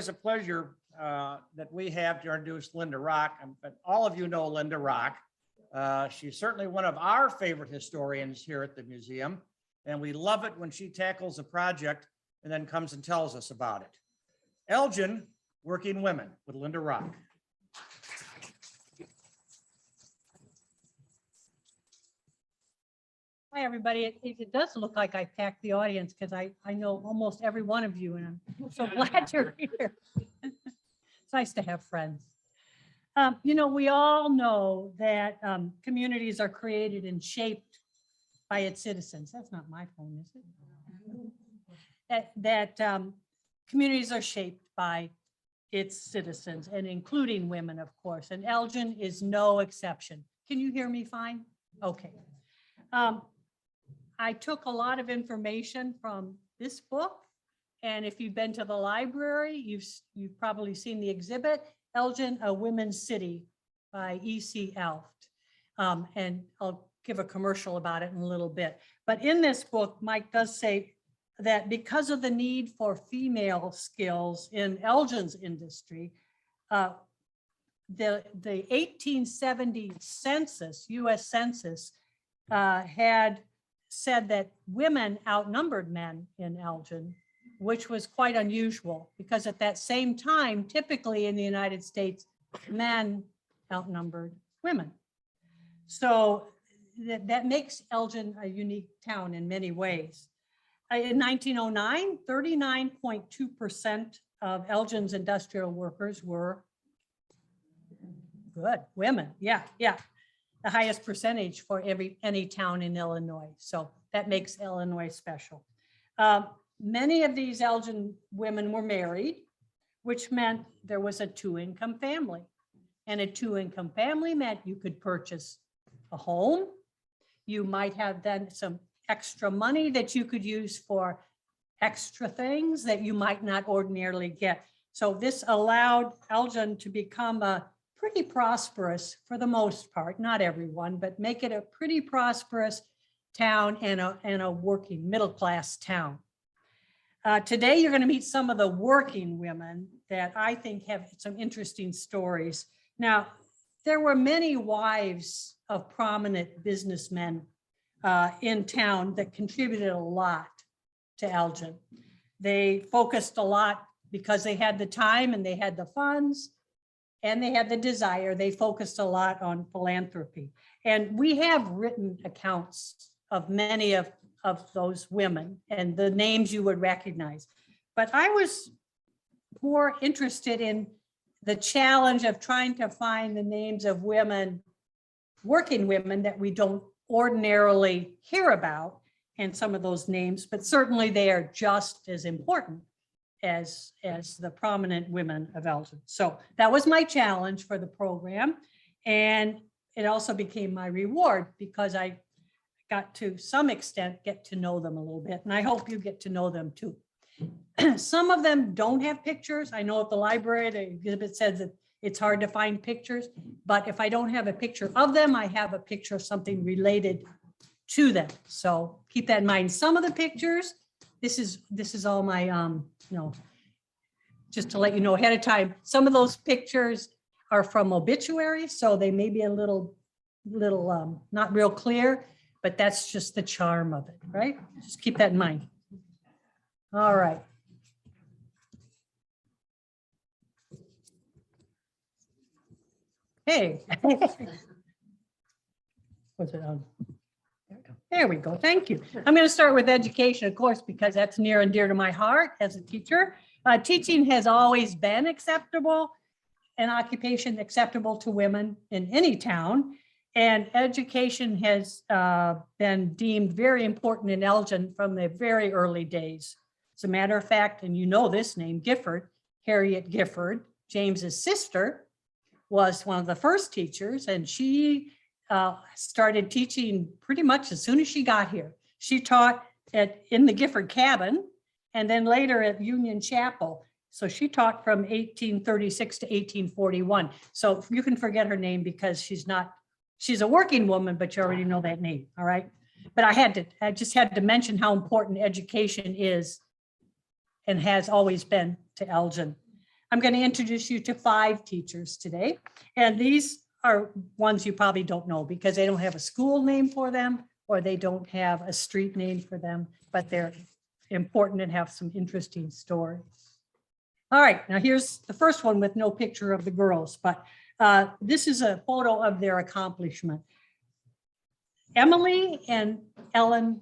always a pleasure that we have to introduce Linda Rock. But all of you know Linda Rock. She's certainly one of our favorite historians here at the museum, and we love it when she tackles a project and then comes and tells us about it. Elgin Working Women with Linda Rock. Hi, everybody. It does look like I packed the audience because I know almost every one of you, and I'm so glad you're here. It's nice to have friends. You know, we all know that communities are created and shaped by its citizens. That's not my phone, is it? That communities are shaped by its citizens, and including women, of course. And Elgin is no exception. Can you hear me fine? Okay. I took a lot of information from this book, and if you've been to the library, you've probably seen the exhibit, Elgin, A Women's City by E.C. Elft. And I'll give a commercial about it in a little bit. But in this book, Mike does say that because of the need for female skills in Elgin's industry, the 1870 census, US Census, had said that women outnumbered men in Elgin, which was quite unusual because at that same time, typically in the United States, men outnumbered women. So that makes Elgin a unique town in many ways. In 1909, 39.2% of Elgin's industrial workers were good women. Yeah. The highest percentage for any town in Illinois. So that makes Illinois special. Many of these Elgin women were married, which meant there was a two-income family. And a two-income family meant you could purchase a home. You might have then some extra money that you could use for extra things that you might not ordinarily get. So this allowed Elgin to become a pretty prosperous, for the most part, not everyone, but make it a pretty prosperous town and a working middle-class town. Today, you're going to meet some of the working women that I think have some interesting stories. Now, there were many wives of prominent businessmen in town that contributed a lot to Elgin. They focused a lot because they had the time and they had the funds and they had the desire. They focused a lot on philanthropy. And we have written accounts of many of those women and the names you would recognize. But I was more interested in the challenge of trying to find the names of women, working women that we don't ordinarily hear about, and some of those names, but certainly they are just as important as the prominent women of Elgin. So that was my challenge for the program. And it also became my reward because I got to some extent get to know them a little bit. And I hope you get to know them too. Some of them don't have pictures. I know at the library, the exhibit says that it's hard to find pictures, but if I don't have a picture of them, I have a picture of something related to them. So keep that in mind. Some of the pictures, this is all my, just to let you know ahead of time, some of those pictures are from obituaries, so they may be a little not real clear, but that's just the charm of it, right? Just keep that in mind. All right. Hey. What's it on? There we go. Thank you. I'm going to start with education, of course, because that's near and dear to my heart as a teacher. Teaching has always been acceptable, an occupation acceptable to women in any town. And education has been deemed very important in Elgin from the very early days. As a matter of fact, and you know this name, Gifford, Harriet Gifford, James's sister, was one of the first teachers, and she started teaching pretty much as soon as she got here. She taught in the Gifford cabin and then later at Union Chapel. So she taught from 1836 to 1841. So you can forget her name because she's a working woman, but you already know that name, all right? But I just had to mention how important education is and has always been to Elgin. I'm going to introduce you to 5 teachers today. And these are ones you probably don't know because they don't have a school name for them or they don't have a street name for them, but they're important and have some interesting stories. All right, now here's the first one with no picture of the girls, but this is a photo of their accomplishment. Emily and Ellen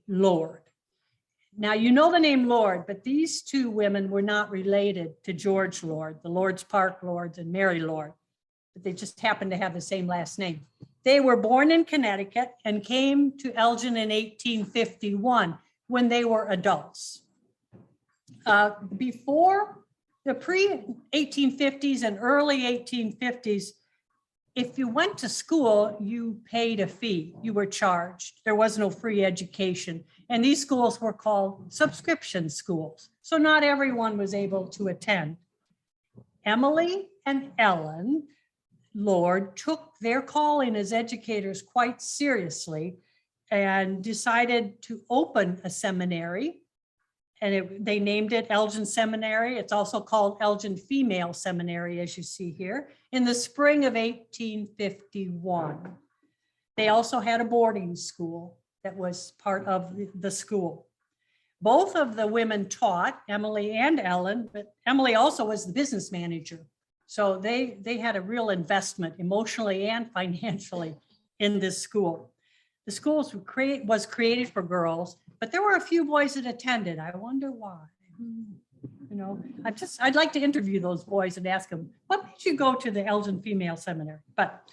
Lord. Now, you know the name Lord, but these 2 women were not related to George Lord, the Lord's Park Lords and Mary Lord, but they just happened to have the same last name. They were born in Connecticut and came to Elgin in 1851 when they were adults. Before the pre-1850s and early 1850s, if you went to school, you paid a fee, you were charged. There was no free education. And these schools were called subscription schools. So not everyone was able to attend. Emily and Ellen Lord took their calling as educators quite seriously and decided to open a seminary. And they named it Elgin Seminary. It's also called Elgin Female Seminary, as you see here, in the spring of 1851. They also had a boarding school that was part of the school. Both of the women taught, Emily and Ellen, but Emily also was the business manager. So they had a real investment emotionally and financially in this school. The school was created for girls, but there were a few boys that attended. I wonder why. You know, I'd like to interview those boys and ask them, what made you go to the Elgin Female Seminary? But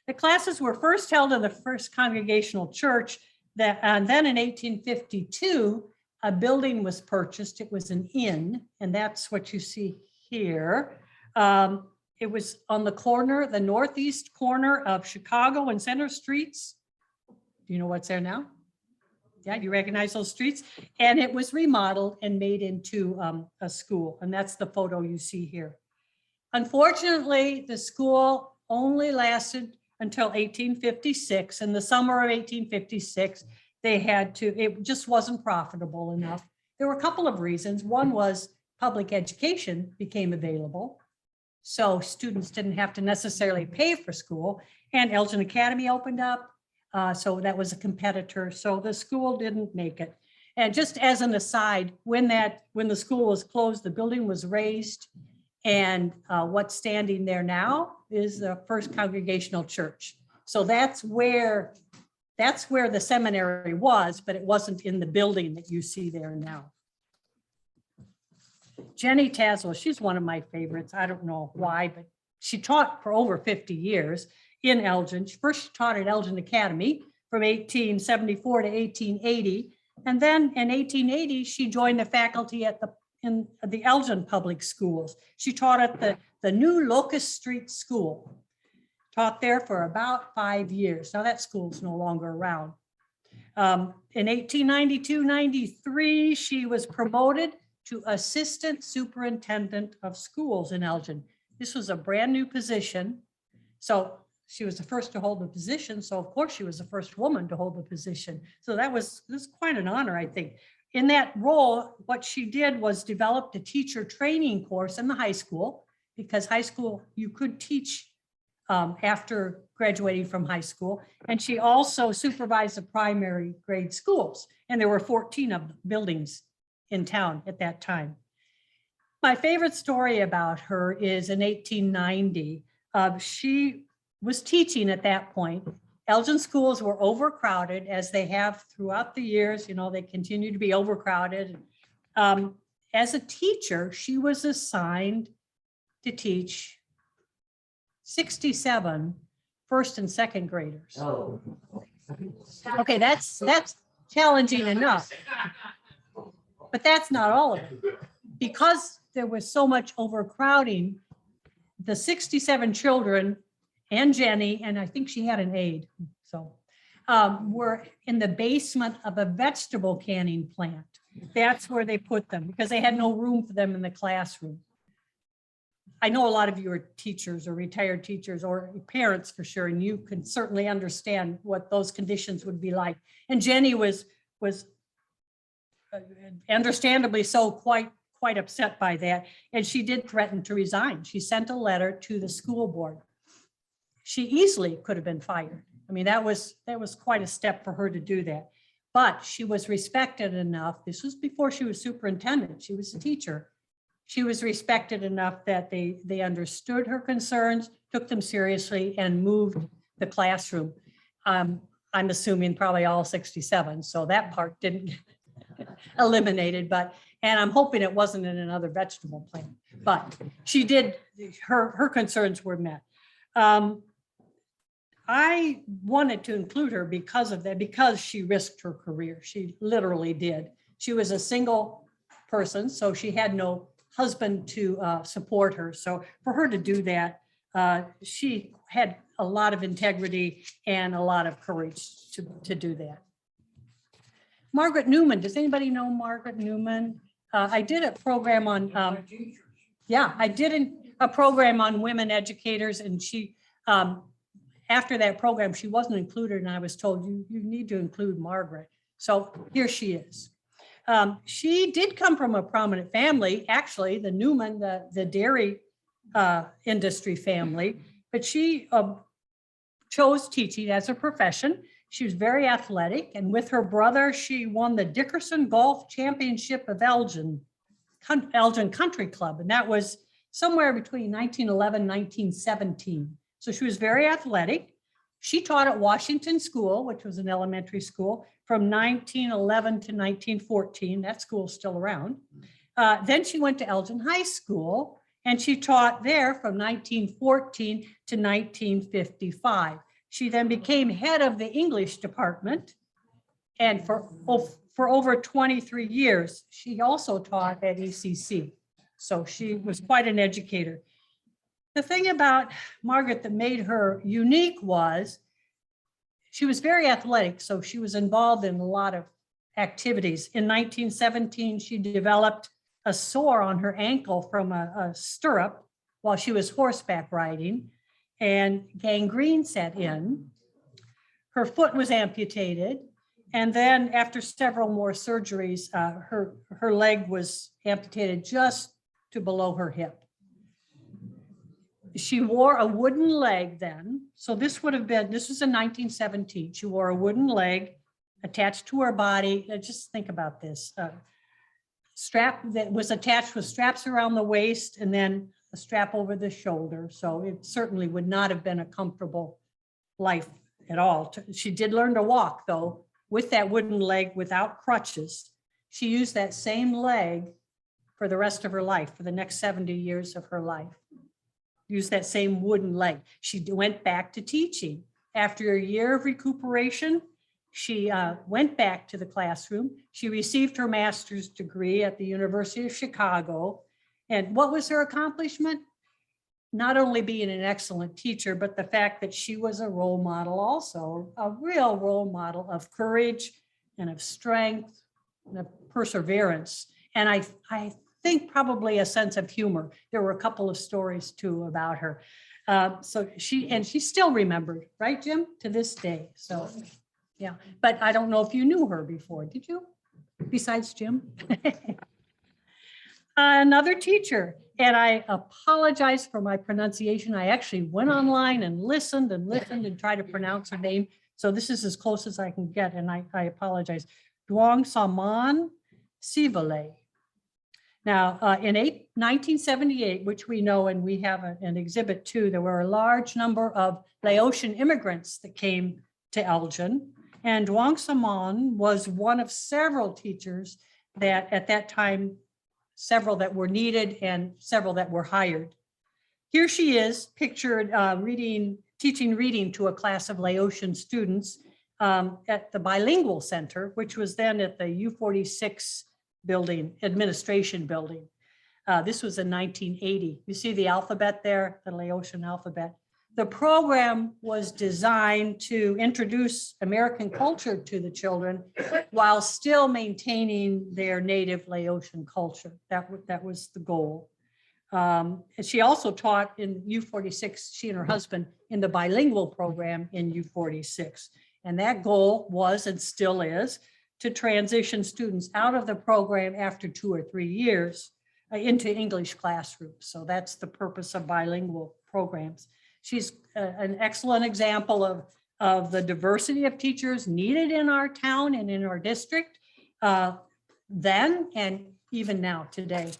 the classes were first held in the First Congregational Church, and then in 1852, a building was purchased. It was an inn, and that's what you see here. It was on the corner, the northeast corner of Chicago and Center Streets. Do you know what's there now? Yeah, you recognize those streets? And it was remodeled and made into a school. And that's the photo you see here. Unfortunately, the school only lasted until 1856. In the summer of 1856, it just wasn't profitable enough. There were a couple of reasons. One was public education became available. So students didn't have to necessarily pay for school. And Elgin Academy opened up. So that was a competitor. So the school didn't make it. And just as an aside, when the school was closed, the building was raised. And what's standing there now is the First Congregational Church. So that's where the seminary was, but it wasn't in the building that you see there now. Jenny Tazzle, she's one of my favorites. I don't know why, but she taught for over 50 years in Elgin. First she taught at Elgin Academy from 1874 to 1880. And then in 1880, she joined the faculty in the Elgin Public Schools. She taught at the new Locust Street School. Taught there for about 5 years. Now that school's no longer around. In 1892-93, she was promoted to Assistant Superintendent of Schools in Elgin. This was a brand new position. So she was the first to hold the position. So of course she was the first woman to hold the position. So this was quite an honor, I think. In that role, what she did was developed a teacher training course in the high school, because high school, you could teach after graduating from high school. And she also supervised the primary grade schools. And there were 14 of the buildings in town at that time. My favorite story about her is in 1890. She was teaching at that point. Elgin schools were overcrowded, as they have throughout the years. You know, they continue to be overcrowded. As a teacher, she was assigned to teach 67 first and second graders. Oh. Okay, that's challenging enough. But that's not all of it. Because there was so much overcrowding, the 67 children and Jenny, and I think she had an aide, so were in the basement of a vegetable canning plant. That's where they put them because they had no room for them in the classroom. I know a lot of you are teachers or retired teachers or parents for sure, and you can certainly understand what those conditions would be like. And Jenny was understandably so quite quite upset by that. And she did threaten to resign. She sent a letter to the school board. She easily could have been fired. I mean, that was quite a step for her to do that. But she was respected enough. This was before she was superintendent. She was a teacher. She was respected enough that they understood her concerns, took them seriously, and moved the classroom. I'm assuming probably all 67. So that part didn't get eliminated, and I'm hoping it wasn't in another vegetable plant, but she did, her concerns were met. I wanted to include her because of that, because she risked her career. She literally did. She was a single person, so she had no husband to support her. So for her to do that, she had a lot of integrity and a lot of courage to do that. Margaret Newman, does anybody know Margaret Newman? I did a program on, I did a program on women educators, and she, after that program, she wasn't included, and I was told you need to include Margaret. So here she is. She did come from a prominent family, actually, the Newman, the dairy industry family, but she chose teaching as a profession. She was very athletic, and with her brother, she won the Dickerson Golf Championship of Elgin Country Club, and that was somewhere between 1911 and 1917. So she was very athletic. She taught at Washington School, which was an elementary school, from 1911 to 1914. That school's still around. Then she went to Elgin High School, and she taught there from 1914 to 1955. She then became head of the English department, and for over 23 years, she also taught at ECC. So she was quite an educator. The thing about Margaret that made her unique was she was very athletic, so she was involved in a lot of activities. In 1917, she developed a sore on her ankle from a stirrup while she was horseback riding, and gangrene set in. Her foot was amputated, and then after several more surgeries, her leg was amputated just to below her hip. She wore a wooden leg then. So this was in 1917. She wore a wooden leg attached to her body. Just think about this. Strap that was attached with straps around the waist and then a strap over the shoulder. So it certainly would not have been a comfortable life at all. She did learn to walk, though, with that wooden leg without crutches. She used that same leg for the rest of her life, for the next 70 years of her life. Used that same wooden leg. She went back to teaching. After a year of recuperation, she went back to the classroom. She received her master's degree at the University of Chicago. And what was her accomplishment? Not only being an excellent teacher, but the fact that she was a role model also, a real role model of courage and of strength and of perseverance. And I think probably a sense of humor. There were a couple of stories too about her. So she's still remembered, right, Jim, to this day. So yeah, but I don't know if you knew her before, did you? Besides Jim? Another teacher, and I apologize for my pronunciation. I actually went online and listened and tried to pronounce her name. So this is as close as I can get, and I apologize. Duong Salman Sivalay. Now, in 1978, which we know, and we have an exhibit too, there were a large number of Laotian immigrants that came to Elgin, and Duong Salman was one of several teachers that at that time, several that were needed and several that were hired. Here she is pictured teaching reading to a class of Laotian students at the Bilingual Center, which was then at the U46 building, administration building. This was in 1980. You see the alphabet there, the Laotian alphabet. The program was designed to introduce American culture to the children while still maintaining their native Laotian culture. That was the goal. And she also taught in U46, she and her husband, in the bilingual program in U46. And that goal was and still is to transition students out of the program after 2 or 3 years into English classrooms. So that's the purpose of bilingual programs. She's an excellent example of the diversity of teachers needed in our town and in our district then and even now today.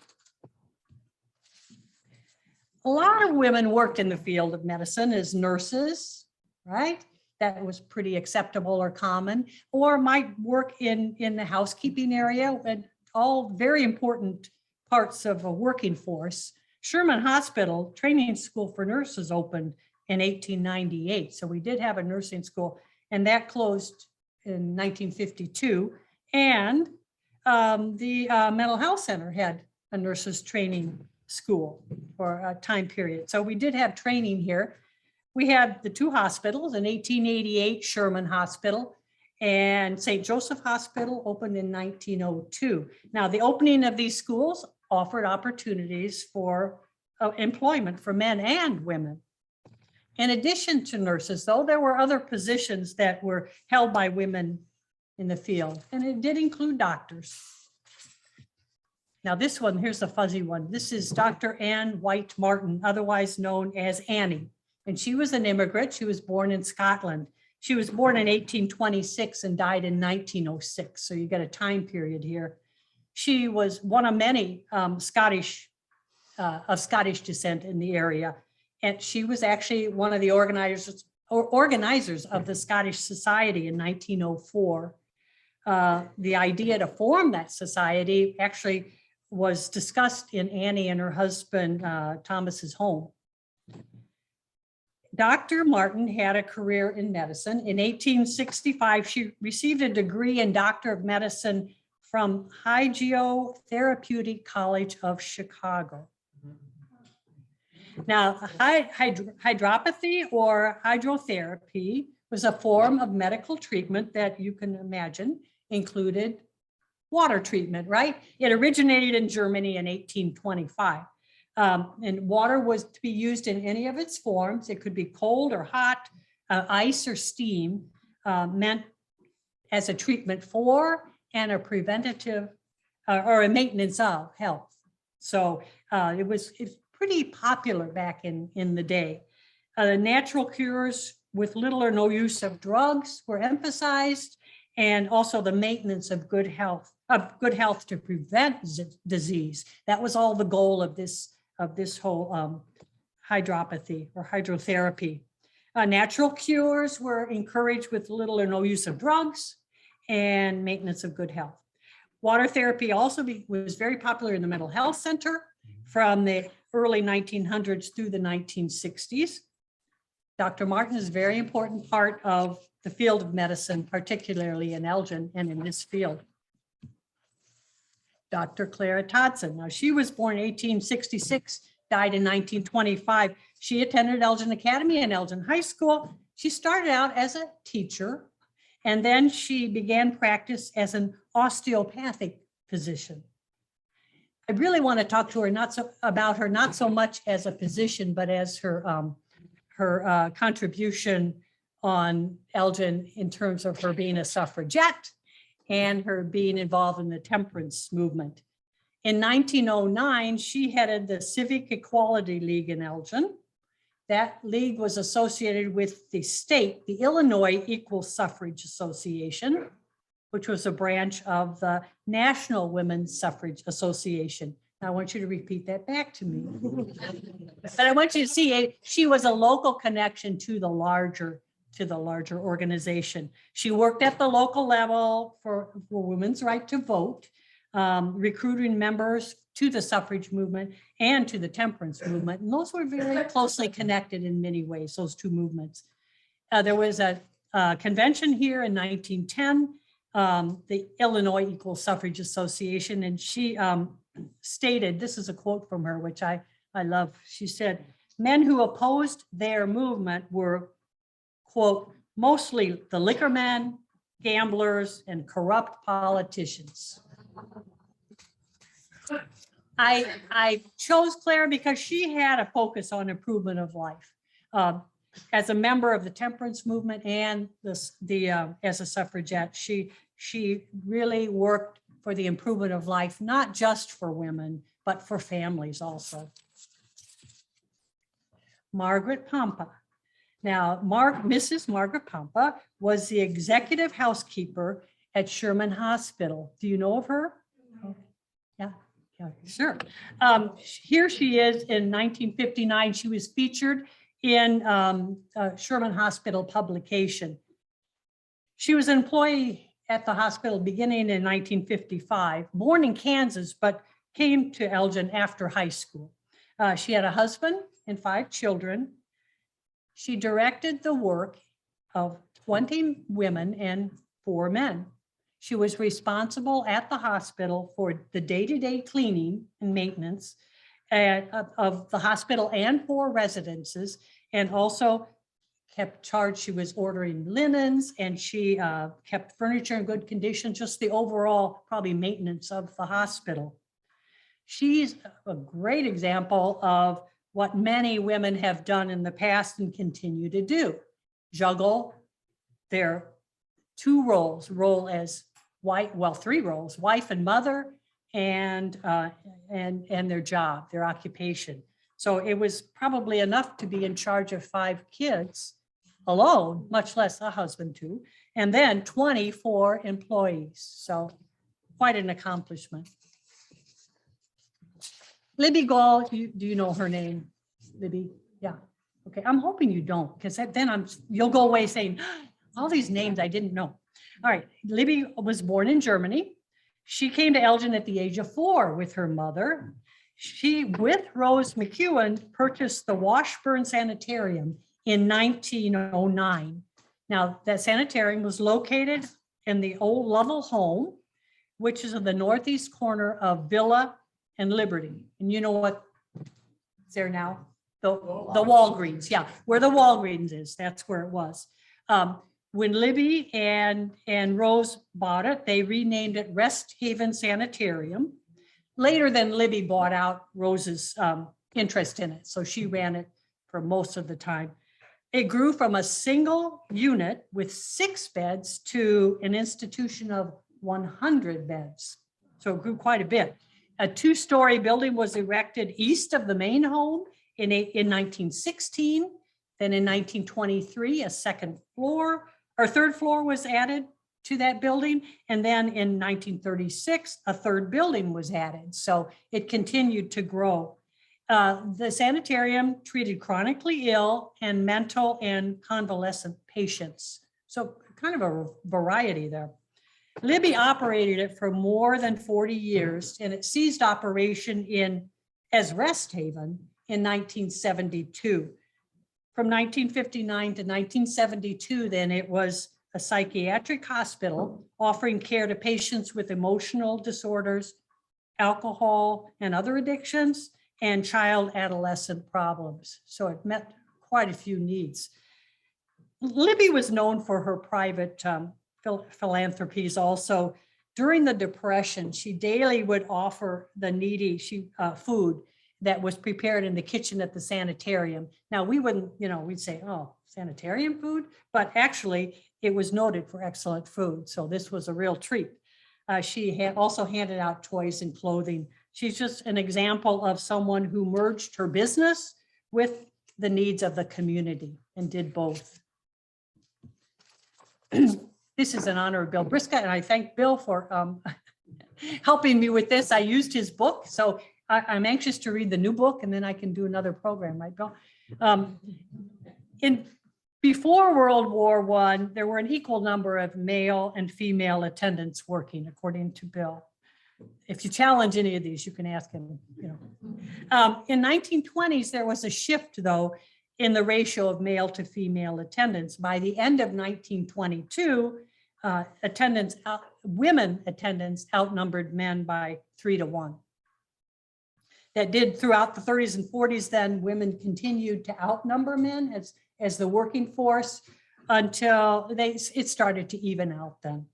A lot of women worked in the field of medicine as nurses, right? That was pretty acceptable or common, or might work in the housekeeping area, and all very important parts of a working force. Sherman Hospital Training School for Nurses opened in 1898. So we did have a nursing school, and that closed in 1952. And the Mental Health Center had a nurses training school for a time period. So we did have training here. We had the two hospitals in 1888, Sherman Hospital and St. Joseph Hospital opened in 1902. Now, the opening of these schools offered opportunities for employment for men and women. In addition to nurses, though, there were other positions that were held by women in the field, and it did include doctors. Now this one, here's the fuzzy one. This is Dr. Ann White Martin, otherwise known as Annie. And she was an immigrant. She was born in Scotland. She was born in 1826 and died in 1906. So you get a time period here. She was one of many Scottish descent in the area. And she was actually one of the organizers of the Scottish Society in 1904. The idea to form that society actually was discussed in Annie and her husband Thomas's home. Dr. Martin had a career in medicine. In 1865, she received a degree in Doctor of Medicine from Hygiotherapeutic College of Chicago. Now, hydropathy or hydrotherapy was a form of medical treatment that you can imagine included water treatment, right? It originated in Germany in 1825. And water was to be used in any of its forms. It could be cold or hot, ice or steam, meant as a treatment for and a preventative or a maintenance of health. So it's pretty popular back in the day. Natural cures with little or no use of drugs were emphasized, and also the maintenance of good health to prevent disease. That was all the goal of this whole hydropathy or hydrotherapy. Natural cures were encouraged with little or no use of drugs and maintenance of good health. Water therapy also was very popular in the mental health center from the early 1900s through the 1960s. Dr. Martin is a very important part of the field of medicine, particularly in Elgin and in this field. Dr. Clara Thompson. Now, she was born in 1866, died in 1925. She attended Elgin Academy and Elgin High School. She started out as a teacher, and then she began practice as an osteopathic physician. I really want to talk to her about her not so much as a physician, but as her contribution on Elgin in terms of her being a suffragette and her being involved in the temperance movement. In 1909, she headed the Civic Equality League in Elgin. That league was associated with the state, the Illinois Equal Suffrage Association, which was a branch of the National Women's Suffrage Association. Now, I want you to repeat that back to me. But I want you to see she was a local connection to the larger organization. She worked at the local level for women's right to vote, recruiting members to the suffrage movement and to the temperance movement. And those were very closely connected in many ways, those two movements. There was a convention here in 1910, the Illinois Equal Suffrage Association, and she stated, this is a quote from her, which I love. She said, "Men who opposed their movement were, quote, mostly the liquor men, gamblers, and corrupt politicians." I chose Clara because she had a focus on improvement of life. As a member of the temperance movement and as a suffragette, she really worked for the improvement of life, not just for women, but for families also. Margaret Pompa. Now, Mrs. Margaret Pompa was the executive housekeeper at Sherman Hospital. Do you know of her? Yeah, sure. Here she is in 1959. She was featured in Sherman Hospital publication. She was an employee at the hospital beginning in 1955, born in Kansas, but came to Elgin after high school. She had a husband and 5 children. She directed the work of 20 women and 4 men. She was responsible at the hospital for the day-to-day cleaning and maintenance of the hospital and 4 residences, and also kept charge. She was ordering linens, and she kept furniture in good condition, just the overall probably maintenance of the hospital. She's a great example of what many women have done in the past and continue to do: juggle their 2 roles, as wife, well, 3 roles, wife and mother, and their job, their occupation. So it was probably enough to be in charge of 5 kids alone, much less a husband too, and then 24 employees. So quite an accomplishment. Libby Gall, do you know her name? Libby? Yeah. Okay. I'm hoping you don't, because then you'll go away saying, all these names I didn't know. All right. Libby was born in Germany. She came to Elgin at the age of 4 with her mother. She, with Rose McEwen, purchased the Washburn Sanitarium in 1909. Now, that sanitarium was located in the old Lovell home, which is in the northeast corner of Villa and Liberty. And you know what is there now? The Walgreens, yeah, where the Walgreens is, that's where it was. When Libby and Rose bought it, they renamed it Rest Haven Sanitarium. Later then Libby bought out Rose's interest in it, so she ran it for most of the time. It grew from a single unit with 6 beds to an institution of 100 beds. So it grew quite a bit. A 2-story building was erected east of the main home in 1916. Then in 1923, a 3rd floor was added to that building. And then in 1936, a 3rd building was added. So it continued to grow. The sanitarium treated chronically ill and mental and convalescent patients. So kind of a variety there. Libby operated it for more than 40 years, and it ceased operation as Rest Haven in 1972. From 1959 to 1972, then it was a psychiatric hospital offering care to patients with emotional disorders, alcohol and other addictions, and child adolescent problems. So it met quite a few needs. Libby was known for her private philanthropies also. During the Depression, she daily would offer the needy food that was prepared in the kitchen at the sanitarium. Now, we wouldn't, we'd say, oh, sanitarium food, but actually it was noted for excellent food. So this was a real treat. She had also handed out toys and clothing. She's just an example of someone who merged her business with the needs of the community and did both. This is in honor of Bill Briscoe, and I thank Bill for helping me with this. I used his book, so I'm anxious to read the new book, and then I can do another program, right, Bill? Before World War I, there were an equal number of male and female attendants working, according to Bill. If you challenge any of these, you can ask him. In 1920s, there was a shift, though, in the ratio of male to female attendants. By the end of 1922, women attendants outnumbered men by 3 to 1. That did throughout the 30s and 40s. Then women continued to outnumber men as the working force until it started to even out then.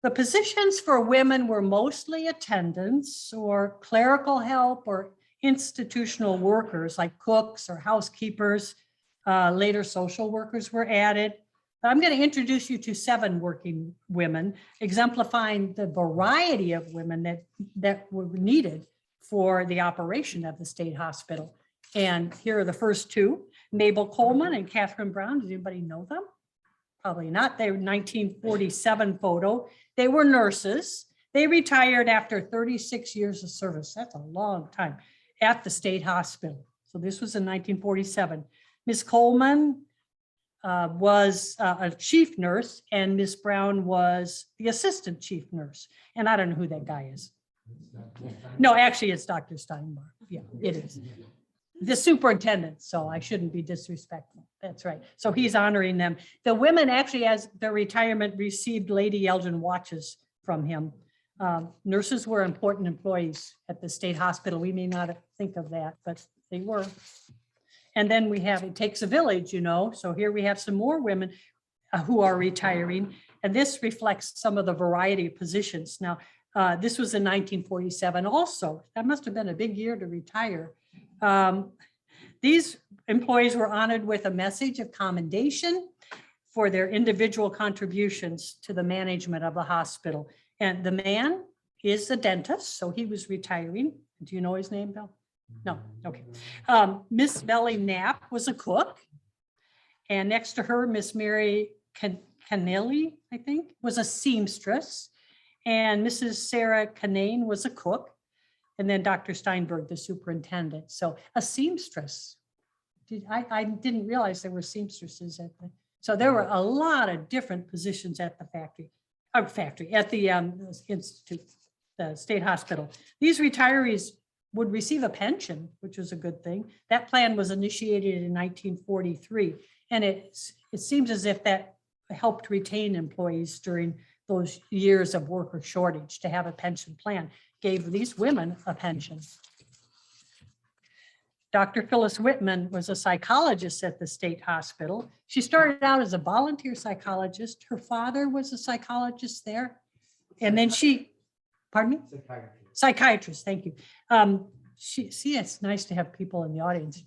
The positions for women were mostly attendants or clerical help or institutional workers like cooks or housekeepers. Later social workers were added. I'm going to introduce you to 7 working women, exemplifying the variety of women that were needed for the operation of the state hospital. And here are the first two, Mabel Coleman and Catherine Brown. Does anybody know them? Probably not. They were 1947 photo. They were nurses. They retired after 36 years of service. That's a long time at the state hospital. So this was in 1947. Miss Coleman was a chief nurse, and Miss Brown was the assistant chief nurse. And I don't know who that guy is. No, actually, it's Dr. Steinbach. Yeah, it is. The superintendent, so I shouldn't be disrespectful. That's right. So he's honoring them. The women actually, as their retirement, received Lady Elgin watches from him. Nurses were important employees at the state hospital. We may not think of that, but they were. And then we have, it takes a village, you know. So here we have some more women who are retiring. And this reflects some of the variety of positions. Now, this was in 1947 also. That must have been a big year to retire. These employees were honored with a message of commendation for their individual contributions to the management of the hospital. And the man is a dentist, so he was retiring. Do you know his name, Bill? No, okay. Miss Belly Knapp was a cook. And next to her, Miss Mary Canelli, I think, was a seamstress. And Mrs. Sarah Canane was a cook. And then Dr. Steinberg, the superintendent. So a seamstress. I didn't realize there were seamstresses at the, so there were a lot of different positions at the at the institute, the state hospital. These retirees would receive a pension, which was a good thing. That plan was initiated in 1943. And it seems as if that helped retain employees during those years of worker shortage. To have a pension plan gave these women a pension. Dr. Phyllis Whitman was a psychologist at the state hospital. She started out as a volunteer psychologist. Her father was a psychologist there. And then she, pardon me? Psychiatrist, thank you. It's nice to have people in the audience.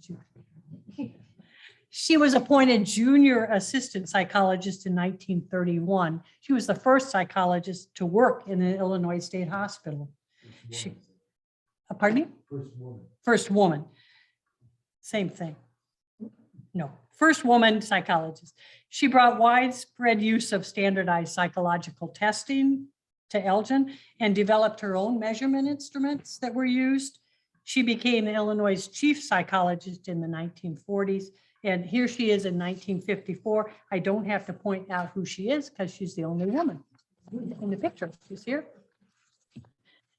She was appointed junior assistant psychologist in 1931. She was the first psychologist to work in the Illinois State Hospital. Pardon me? First woman. Same thing. No, first woman psychologist. She brought widespread use of standardized psychological testing to Elgin and developed her own measurement instruments that were used. She became Illinois' chief psychologist in the 1940s. And here she is in 1954. I don't have to point out who she is because she's the only woman in the picture. She's here.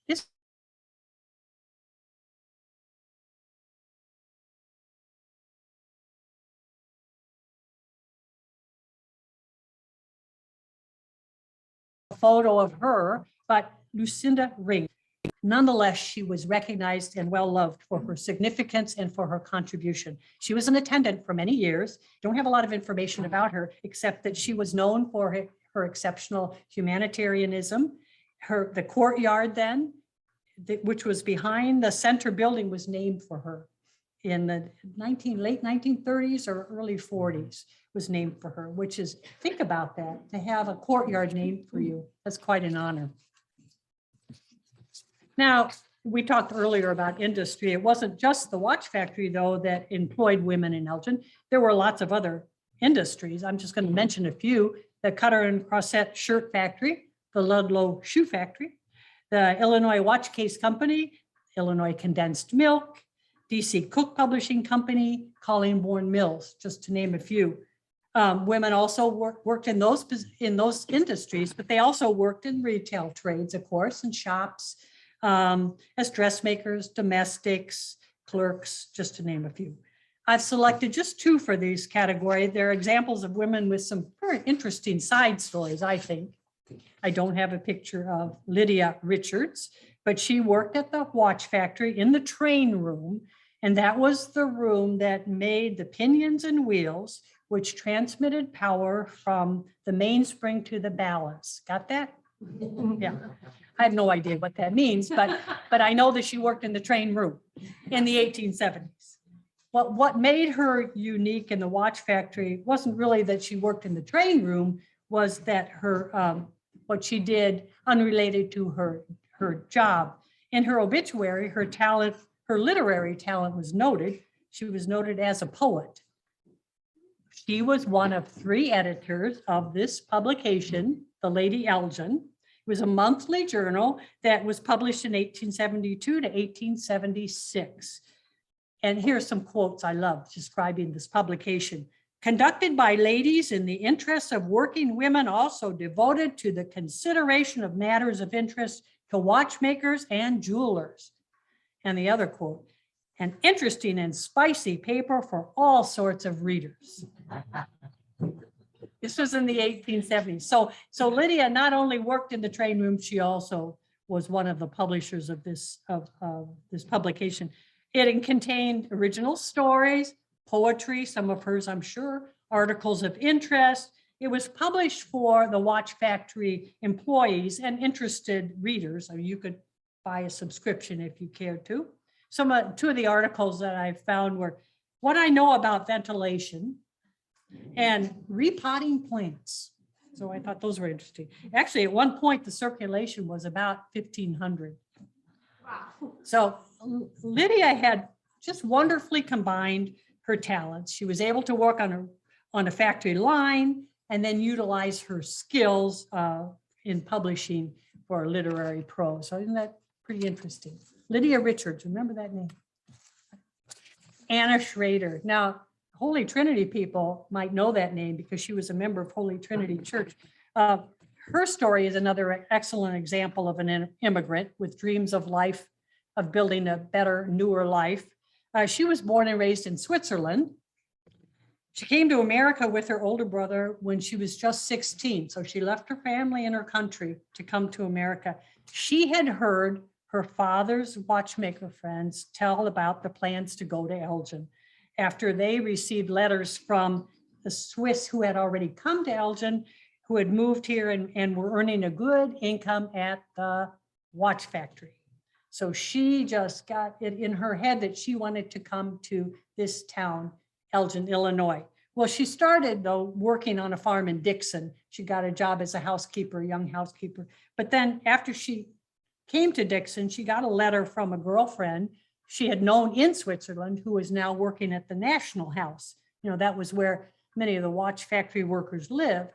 This photo of her, but Lucinda Ring. Nonetheless, she was recognized and well loved for her significance and for her contribution. She was an attendant for many years. Don't have a lot of information about her, except that she was known for her exceptional humanitarianism. The courtyard then, which was behind the center building, was named for her in the late 1930s or early 40s. Was named for her, which is, think about that, to have a courtyard named for you. That's quite an honor. Now, we talked earlier about industry. It wasn't just the watch factory, though, that employed women in Elgin. There were lots of other industries. I'm just going to mention a few. The Cutter and Crossett Shirt Factory, the Ludlow Shoe Factory, the Illinois Watch Case Company, Illinois Condensed Milk, DC Cook Publishing Company, Collingbourne Mills, just to name a few. Women also worked in those industries, but they also worked in retail trades, of course, and shops, as dressmakers, domestics, clerks, just to name a few. I've selected just two for these category. They're examples of women with some very interesting side stories, I think. I don't have a picture of Lydia Richards, but she worked at the watch factory in the train room, and that was the room that made the pinions and wheels, which transmitted power from the mainspring to the balance. Got that? Yeah. I have no idea what that means, but I know that she worked in the train room in the 1870s. What made her unique in the watch factory wasn't really that she worked in the train room, was that her what she did unrelated to her job. In her obituary, her literary talent was noted. She was noted as a poet. She was one of 3 editors of this publication, The Lady Elgin. It was a monthly journal that was published in 1872 to 1876. And here's some quotes I love describing this publication. Conducted by ladies in the interests of working women, also devoted to the consideration of matters of interest to watchmakers and jewelers. And the other quote, an interesting and spicy paper for all sorts of readers. This was in the 1870s. So Lydia not only worked in the train room, she also was one of the publishers of this publication. It contained original stories, poetry, some of hers, I'm sure, articles of interest. It was published for the watch factory employees and interested readers. I mean, you could buy a subscription if you cared to. Two of the articles that I found were what I know about ventilation and repotting plants. So I thought those were interesting. Actually, at one point, the circulation was about 1,500. Wow. So Lydia had just wonderfully combined her talents. She was able to work on a factory line and then utilize her skills in publishing for literary prose. So isn't that pretty interesting? Lydia Richards, remember that name? Anna Schrader. Now, Holy Trinity people might know that name because she was a member of Holy Trinity Church. Her story is another excellent example of an immigrant with dreams of life, of building a better, newer life. She was born and raised in Switzerland. She came to America with her older brother when she was just 16. So she left her family and her country to come to America. She had heard her father's watchmaker friends tell about the plans to go to Elgin after they received letters from the Swiss who had already come to Elgin, who had moved here and were earning a good income at the watch factory. So she just got it in her head that she wanted to come to this town, Elgin, Illinois. Well, she started though working on a farm in Dixon. She got a job as a housekeeper, a young housekeeper. But then after she came to Dixon, she got a letter from a girlfriend she had known in Switzerland who was now working at the National House. You know, that was where many of the watch factory workers lived.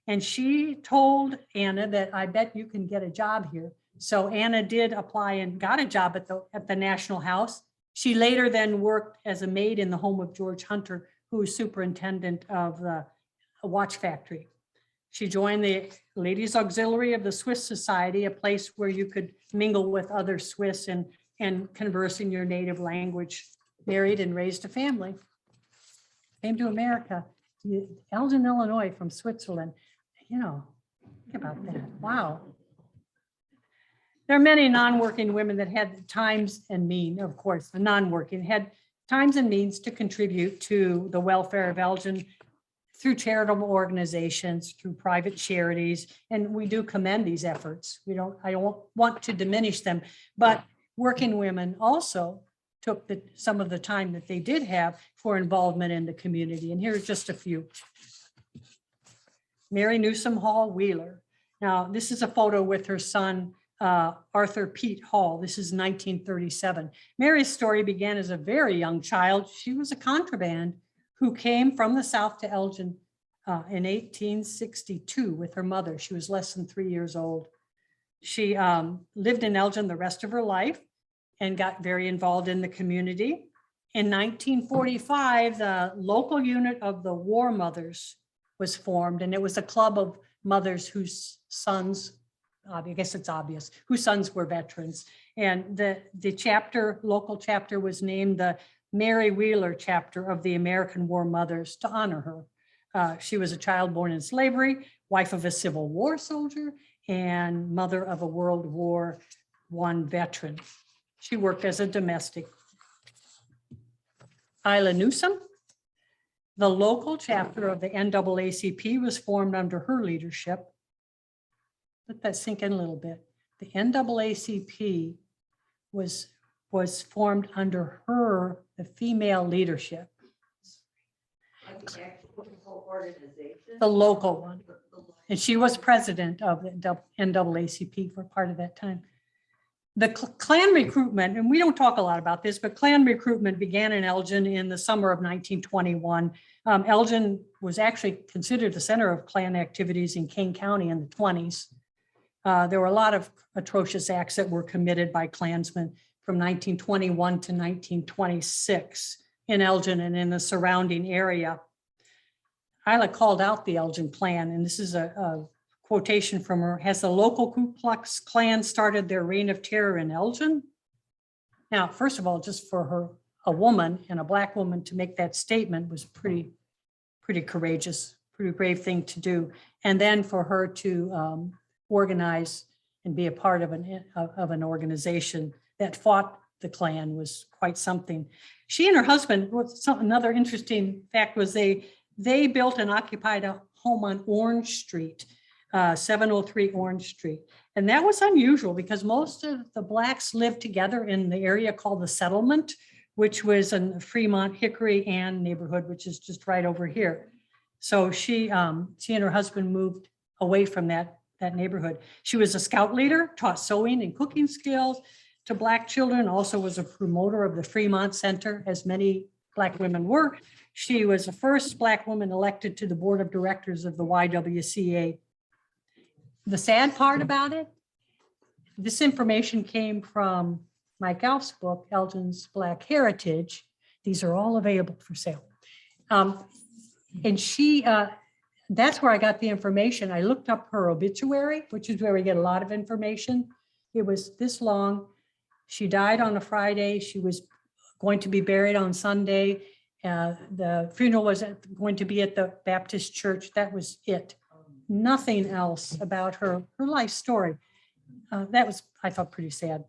And she told Anna that I bet you can get a job here. So Anna did apply and got a job at the National House. She later then worked as a maid in the home of George Hunter, who was superintendent of the watch factory. She joined the Ladies Auxiliary of the Swiss Society, a place where you could mingle with other Swiss and converse in your native language. Married and raised a family. Came to America, Elgin, Illinois from Switzerland. You know, think about that. Wow. There are many non-working women that had times and means, of course, the non-working had times and means to contribute to the welfare of Elgin through charitable organizations, through private charities, and we do commend these efforts. I don't want to diminish them, but working women also took some of the time that they did have for involvement in the community. And here's just a few. Mary Newsom Hall Wheeler. Now, this is a photo with her son, Arthur Pete Hall. This is 1937. Mary's story began as a very young child. She was a contraband who came from the South to Elgin in 1862 with her mother. She was less than 3 years old. She lived in Elgin the rest of her life and got very involved in the community. In 1945, the local unit of the War Mothers was formed, and it was a club of mothers whose sons, I guess it's obvious, whose sons were veterans. And the local chapter was named the Mary Wheeler chapter of the American War Mothers to honor her. She was a child born in slavery, wife of a Civil War soldier, and mother of a World War I veteran. She worked as a domestic. Isla Newsom, the local chapter of the NAACP was formed under her leadership. Let that sink in a little bit. The NAACP was formed under her, the female leadership. The local one. And she was president of the NAACP for part of that time. The Klan recruitment, and we don't talk a lot about this, but Klan recruitment began in Elgin in the summer of 1921. Elgin was actually considered the center of Klan activities in King County in the 20s. There were a lot of atrocious acts that were committed by Klansmen from 1921 to 1926 in Elgin and in the surrounding area. Isla called out the Elgin Klan, and this is a quotation from her. Has the local Ku Klux Klan started their reign of terror in Elgin? Now, first of all, just for her, a woman and a Black woman to make that statement was pretty courageous, pretty brave thing to do. And then for her to organize and be a part of an organization that fought the Klan was quite something. She and her husband, another interesting fact was they built and occupied a home on Orange Street, 703 Orange Street. And that was unusual because most of the Blacks lived together in the area called the Settlement, which was in the Fremont Hickory Ann neighborhood, which is just right over here. So she and her husband moved away from that neighborhood. She was a scout leader, taught sewing and cooking skills to Black children, also was a promoter of the Fremont Center, as many Black women were. She was the first Black woman elected to the board of directors of the YWCA. The sad part about it, this information came from Mike Alf's book, Elgin's Black Heritage. These are all available for sale. And she, that's where I got the information. I looked up her obituary, which is where we get a lot of information. It was this long. She died on a Friday. She was going to be buried on Sunday. The funeral was going to be at the Baptist church. That was it. Nothing else about her life story. That was, I thought, pretty sad.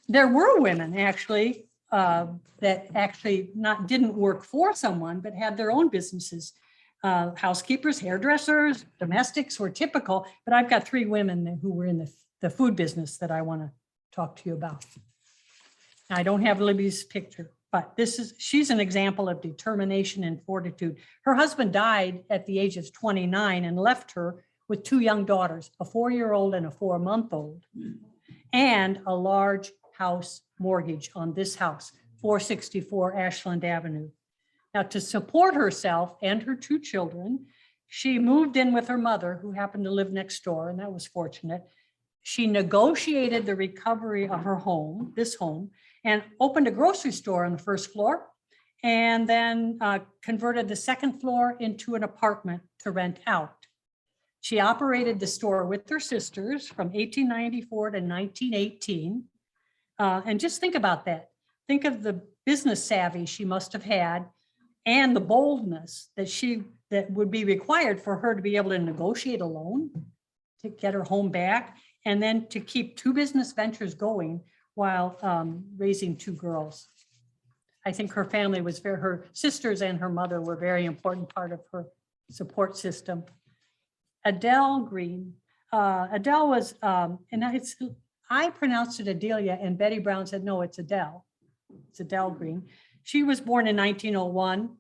There were women actually that actually didn't work for someone, but had their own businesses. Housekeepers, hairdressers, domestics were typical, but I've got 3 women who were in the food business that I want to talk to you about. I don't have Libby's picture, but she's an example of determination and fortitude. Her husband died at the age of 29 and left her with 2 young daughters, a 4-year-old and a 4-month-old, and a large house mortgage on this house, 464 Ashland Avenue. Now, to support herself and her 2 children, she moved in with her mother, who happened to live next door, and that was fortunate. She negotiated the recovery of her home, this home, and opened a grocery store on the 1st floor, and then converted the 2nd floor into an apartment to rent out. She operated the store with her sisters from 1894 to 1918. And just think about that. Think of the business savvy she must have had and the boldness that would be required for her to be able to negotiate a loan to get her home back, and then to keep 2 business ventures going while raising 2 girls. I think her family was her sisters and her mother were a very important part of her support system. Adele Green. Adele was, I pronounced it Adelia, and Betty Brown said, no, it's Adele. It's Adele Green. She was born in 1901.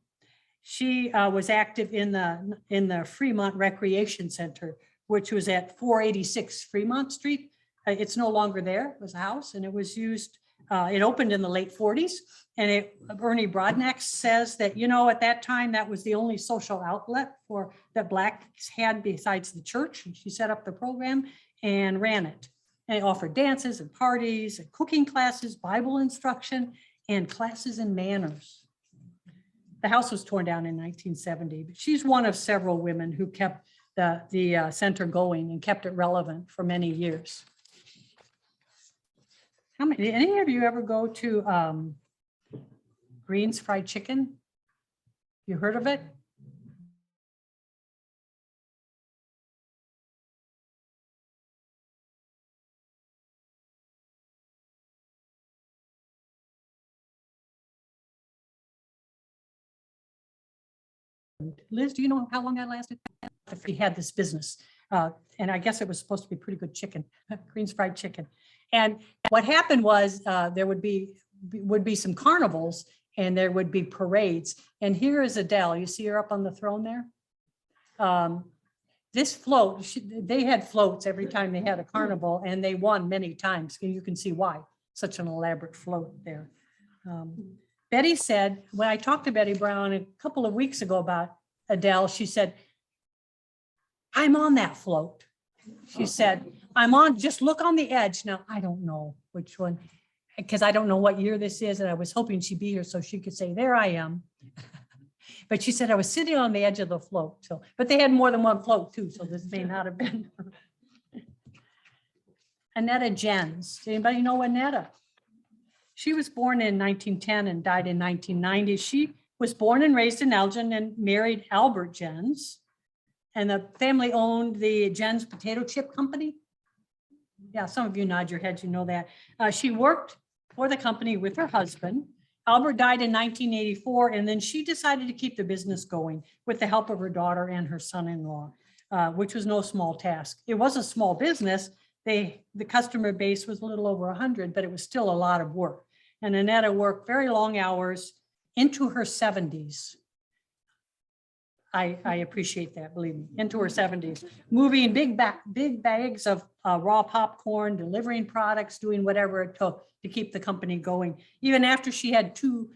She was active in the Fremont Recreation Center, which was at 486 Fremont Street. It's no longer there. It was a house, and it was used. It opened in the late 40s, and Ernie Brodnack says that, at that time, that was the only social outlet that Blacks had besides the church. And she set up the program and ran it. And it offered dances and parties and cooking classes, Bible instruction, and classes in manners. The house was torn down in 1970, but she's one of several women who kept the center going and kept it relevant for many years. Any of you ever go to Green's Fried Chicken? You heard of it? Liz, do you know how long that lasted? We had this business, and I guess it was supposed to be pretty good chicken, Green's Fried Chicken. And what happened was there would be some carnivals, and there would be parades. And here is Adele. You see her up on the throne there. this float, they had floats every time they had a carnival, and they won many times. And you can see why, such an elaborate float there. Betty said, when I talked to Betty Brown a couple of weeks ago about Adele, she said, I'm on that float. She said, I'm on, just look on the edge. Now, I don't know which one, because I don't know what year this is, and I was hoping she'd be here so she could say, there I am. But she said I was sitting on the edge of the float. So, but they had more than one float too, so this may not have been. Annetta Genz. Does anybody know Annetta? She was born in 1910 and died in 1990. She was born and raised in Elgin and married Albert Genz. And the family owned the Genz Potato Chip Company. Yeah, some of you nod your heads, you know that. She worked for the company with her husband. Albert died in 1984, and then she decided to keep the business going with the help of her daughter and her son-in-law, which was no small task. It was a small business. The customer base was a little over 100, but it was still a lot of work. And Annetta worked very long hours into her 70s. I appreciate that, believe me, into her 70s, moving big bags of raw popcorn, delivering products, doing whatever it took to keep the company going. Even after she had 2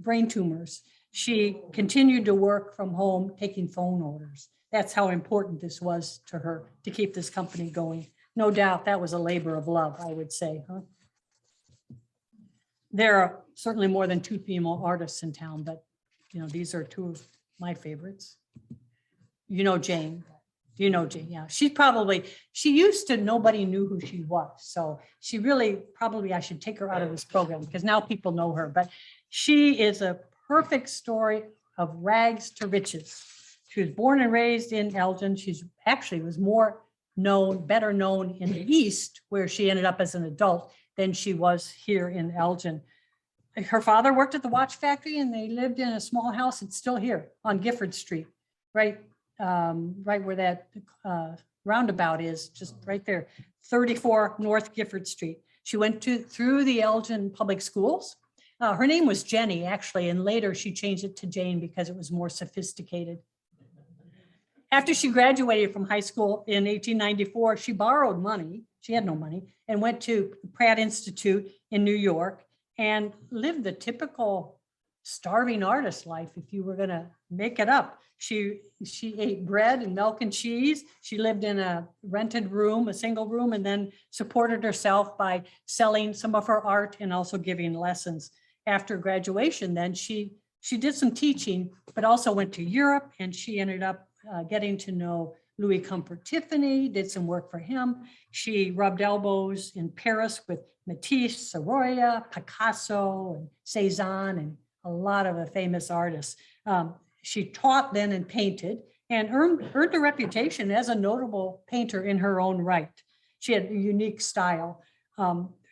brain tumors, she continued to work from home, taking phone orders. That's how important this was to her to keep this company going. No doubt that was a labor of love, I would say. Huh? There are certainly more than 2 female artists in town, but you know, these are 2 of my favorites. You know Jane. You know Jane, yeah. She used to, nobody knew who she was. So she really, probably I should take her out of this program because now people know her. But she is a perfect story of rags to riches. She was born and raised in Elgin. She's actually was better known in the East, where she ended up as an adult, than she was here in Elgin. Her father worked at the watch factory, and they lived in a small house. It's still here on Gifford Street, right where that roundabout is, just right there, 34 North Gifford Street. She went through the Elgin public schools. Her name was Jenny, actually, and later she changed it to Jane because it was more sophisticated. After she graduated from high school in 1894, she borrowed money. She had no money, and went to Pratt Institute in New York and lived the typical starving artist life, if you were going to make it up. She ate bread and milk and cheese. She lived in a rented room, a single room, and then supported herself by selling some of her art and also giving lessons. After graduation, then she did some teaching, but also went to Europe, and she ended up getting to know Louis Comfort Tiffany, did some work for him. She rubbed elbows in Paris with Matisse, Sorolla, Picasso, and Cézanne, and a lot of the famous artists. She taught then and painted, and earned a reputation as a notable painter in her own right. She had a unique style.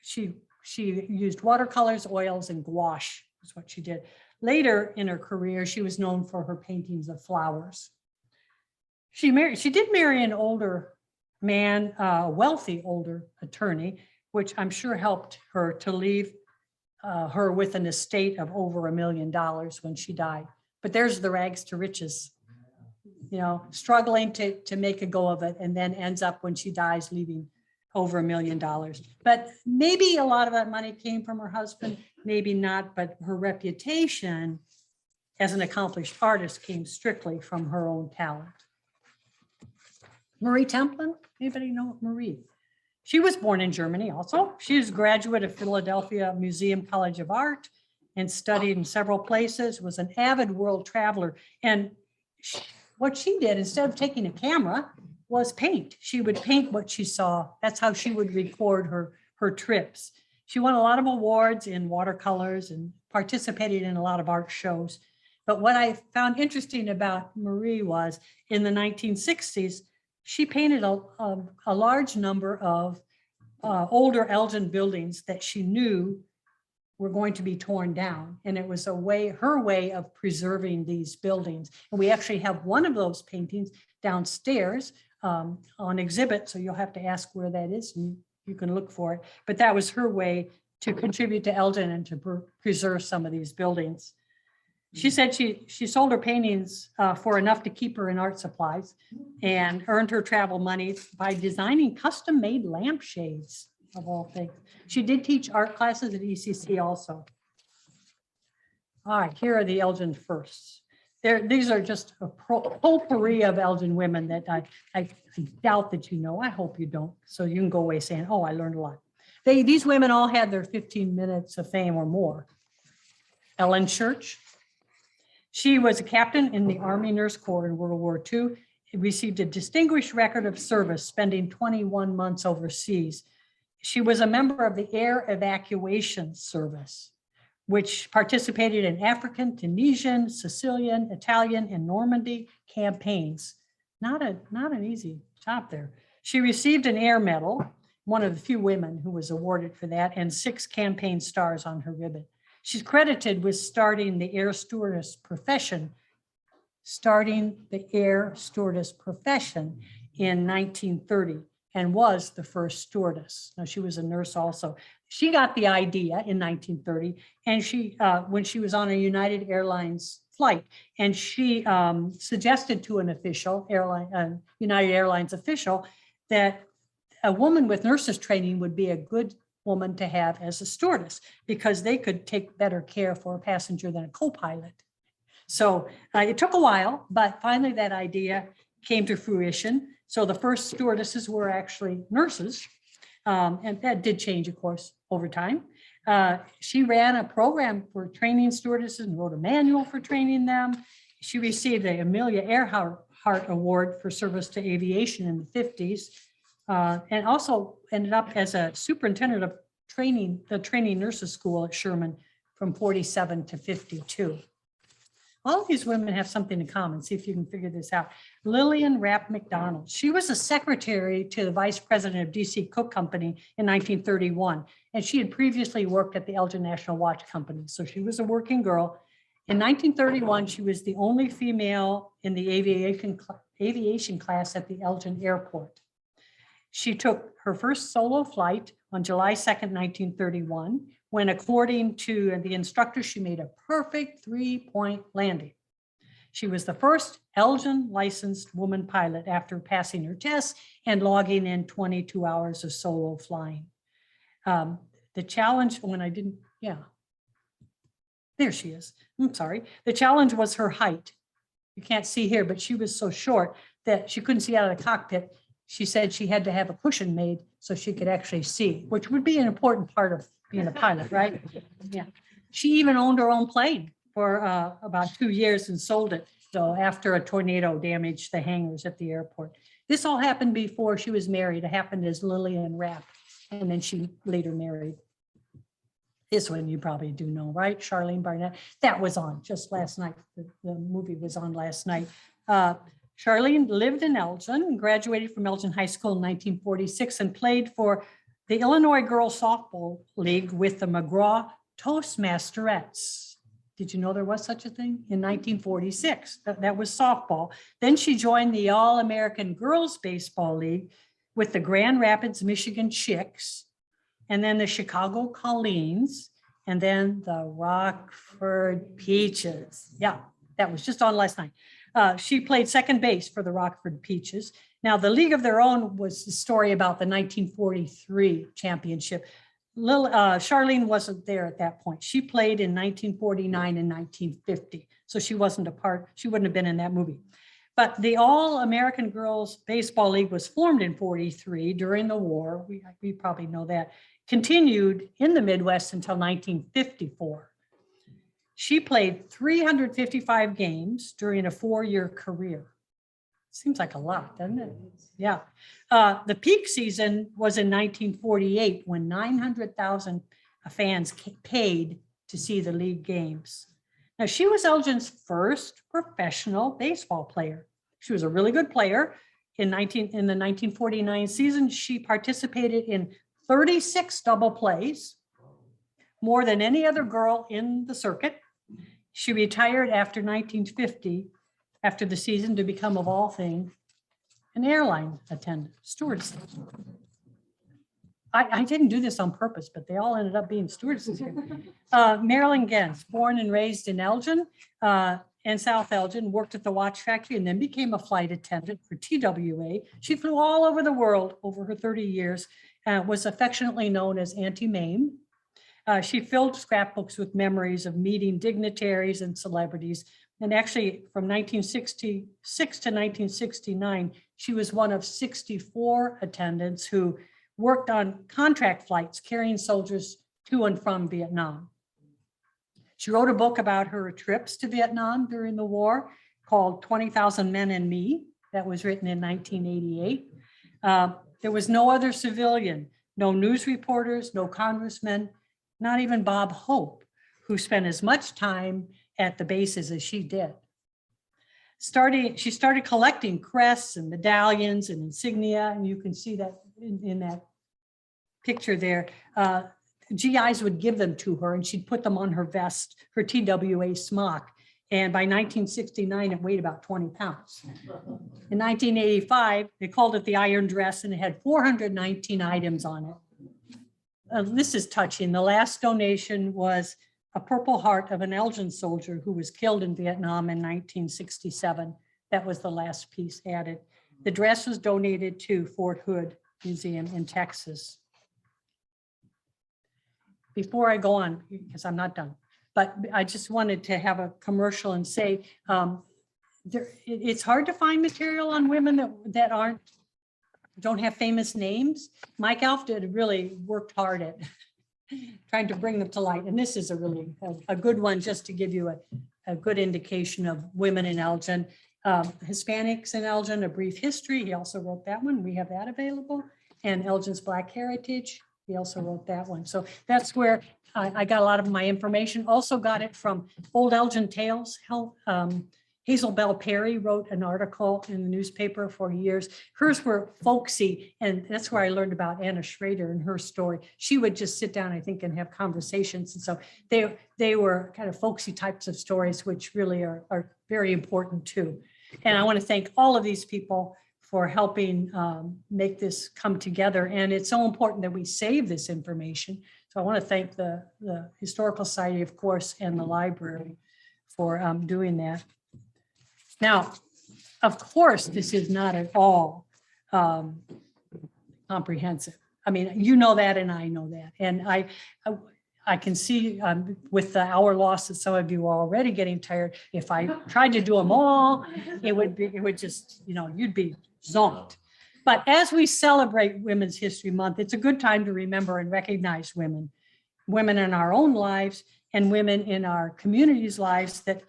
She used watercolors, oils, and gouache is what she did. Later in her career, she was known for her paintings of flowers. She did marry an older man, a wealthy older attorney, which I'm sure helped her to leave her with an estate of over $1 million when she died. But there's the rags to riches, you know, struggling to make a go of it, and then ends up when she dies leaving over $1 million. But maybe a lot of that money came from her husband, maybe not, but her reputation as an accomplished artist came strictly from her own talent. Marie Templin, anybody know Marie? She was born in Germany also. She was a graduate of Philadelphia Museum College of Art and studied in several places, was an avid world traveler. And what she did, instead of taking a camera, was paint. She would paint what she saw. That's how she would record her trips. She won a lot of awards in watercolors and participated in a lot of art shows. But what I found interesting about Marie was in the 1960s, she painted a large number of older Elgin buildings that she knew were going to be torn down. And it was her way of preserving these buildings. And we actually have one of those paintings downstairs on exhibit. So you'll have to ask where that is, and you can look for it. But that was her way to contribute to Elgin and to preserve some of these buildings. She said she sold her paintings for enough to keep her in art supplies and earned her travel money by designing custom-made lampshades, of all things. She did teach art classes at ECC also. All right, here are the Elgin firsts. These are just a potpourri of Elgin women that I doubt that you know. I hope you don't. So you can go away saying, oh, I learned a lot. These women all had their 15 minutes of fame or more. Ellen Church. She was a captain in the Army Nurse Corps in World War II. Received a distinguished record of service, spending 21 months overseas. She was a member of the Air Evacuation Service, which participated in African, Tunisian, Sicilian, Italian, and Normandy campaigns. Not an easy job there. She received an Air Medal, one of the few women who was awarded for that, and 6 campaign stars on her ribbon. She's credited with starting the air stewardess profession in 1930 and was the first stewardess. Now, she was a nurse also. She got the idea in 1930, and she, when she was on a United Airlines flight, and she suggested to an official, United Airlines official, that a woman with nurses training would be a good woman to have as a stewardess because they could take better care for a passenger than a co-pilot. So it took a while, but finally that idea came to fruition. So the first stewardesses were actually nurses, and that did change, of course, over time. She ran a program for training stewardesses and wrote a manual for training them. She received the Amelia Earhart Award for service to aviation in the 50s, and also ended up as a superintendent of training, the training nurses school at Sherman from 47 to 52. All of these women have something in common. See if you can figure this out. Lillian Rap Mcdonald. She was a secretary to the vice president of DC Cook Company in 1931. And she had previously worked at the Elgin National Watch Company. So she was a working girl. In 1931, she was the only female in the aviation class at the Elgin Airport. She took her first solo flight on July 2nd, 1931, when, according to the instructor, she made a perfect 3-point landing. She was the first Elgin licensed woman pilot after passing her tests and logging in 22 hours of solo flying. The challenge, there she is. I'm sorry. The challenge was her height. You can't see here, but she was so short that she couldn't see out of the cockpit. She said she had to have a cushion made so she could actually see, which would be an important part of being a pilot, right? Yeah. She even owned her own plane for about 2 years and sold it. So after a tornado damaged the hangars at the airport. This all happened before she was married. It happened as Lillian Rap, and then she later married. This one you probably do know, right? Charlene Barnett. That was on just last night. The movie was on last night. Charlene lived in Elgin and graduated from Elgin High School in 1946 and played for the Illinois Girls Softball League with the McGraw Toastmasterettes. Did you know there was such a thing? In 1946, that was softball. Then she joined the All-American Girls Baseball League with the Grand Rapids, Michigan Chicks, and then the Chicago Colleens, and then the Rockford Peaches. Yeah, that was just on last night. She played second base for the Rockford Peaches. Now, the League of Their Own was the story about the 1943 championship. Charlene wasn't there at that point. She played in 1949 and 1950. So she wasn't a part, she wouldn't have been in that movie. But the All-American Girls Baseball League was formed in 43 during the war. We probably know that. Continued in the Midwest until 1954. She played 355 games during a 4-year career. Seems like a lot, doesn't it? Yeah. The peak season was in 1948 when 900,000 fans paid to see the league games. Now, she was Elgin's first professional baseball player. She was a really good player. In the 1949 season, she participated in 36 double plays, more than any other girl in the circuit. She retired after 1950, after the season, to become, of all things, an airline attendant, stewardess. I didn't do this on purpose, but they all ended up being stewardesses here. Marilyn Genz, born and raised in Elgin and South Elgin, worked at the watch factory and then became a flight attendant for TWA. She flew all over the world over her 30 years, was affectionately known as Auntie Mame. She filled scrapbooks with memories of meeting dignitaries and celebrities. And actually, from 1966 to 1969, she was one of 64 attendants who worked on contract flights carrying soldiers to and from Vietnam. She wrote a book about her trips to Vietnam during the war called 20,000 Men and Me. That was written in 1988. There was no other civilian, no news reporters, no congressmen, not even Bob Hope, who spent as much time at the bases as she did. She started collecting crests and medallions and insignia, and you can see that in that picture there. GIs would give them to her and she'd put them on her vest, her TWA smock. And by 1969, it weighed about 20 pounds. In 1985, they called it the Iron Dress and it had 419 items on it. This is touching. The last donation was a Purple Heart of an Elgin soldier who was killed in Vietnam in 1967. That was the last piece added. The dress was donated to Fort Hood Museum in Texas. Before I go on, because I'm not done, but I just wanted to have a commercial and say, it's hard to find material on women that don't have famous names. Mike Alf did really worked hard at trying to bring them to light. And this is a really a good one, just to give you a good indication of women in Elgin. Hispanics in Elgin, A Brief History. He also wrote that one. We have that available. And Elgin's Black Heritage. He also wrote that one. So that's where I got a lot of my information. Also got it from Old Elgin Tales. Hazel Bell Perry wrote an article in the newspaper for years. Hers were folksy, and that's where I learned about Anna Schrader and her story. She would just sit down, I think, and have conversations. And so they were kind of folksy types of stories, which really are very important too. And I want to thank all of these people for helping make this come together. And it's so important that we save this information. So I want to thank the Historical Society, of course, and the library for doing that. Now, of course, this is not at all comprehensive. I mean, you know that, and I know that. And I can see with the hour loss that some of you are already getting tired. If I tried to do them all, it would just, you'd be zonked. But as we celebrate Women's History Month, it's a good time to remember and recognize women in our own lives and women in our communities' lives that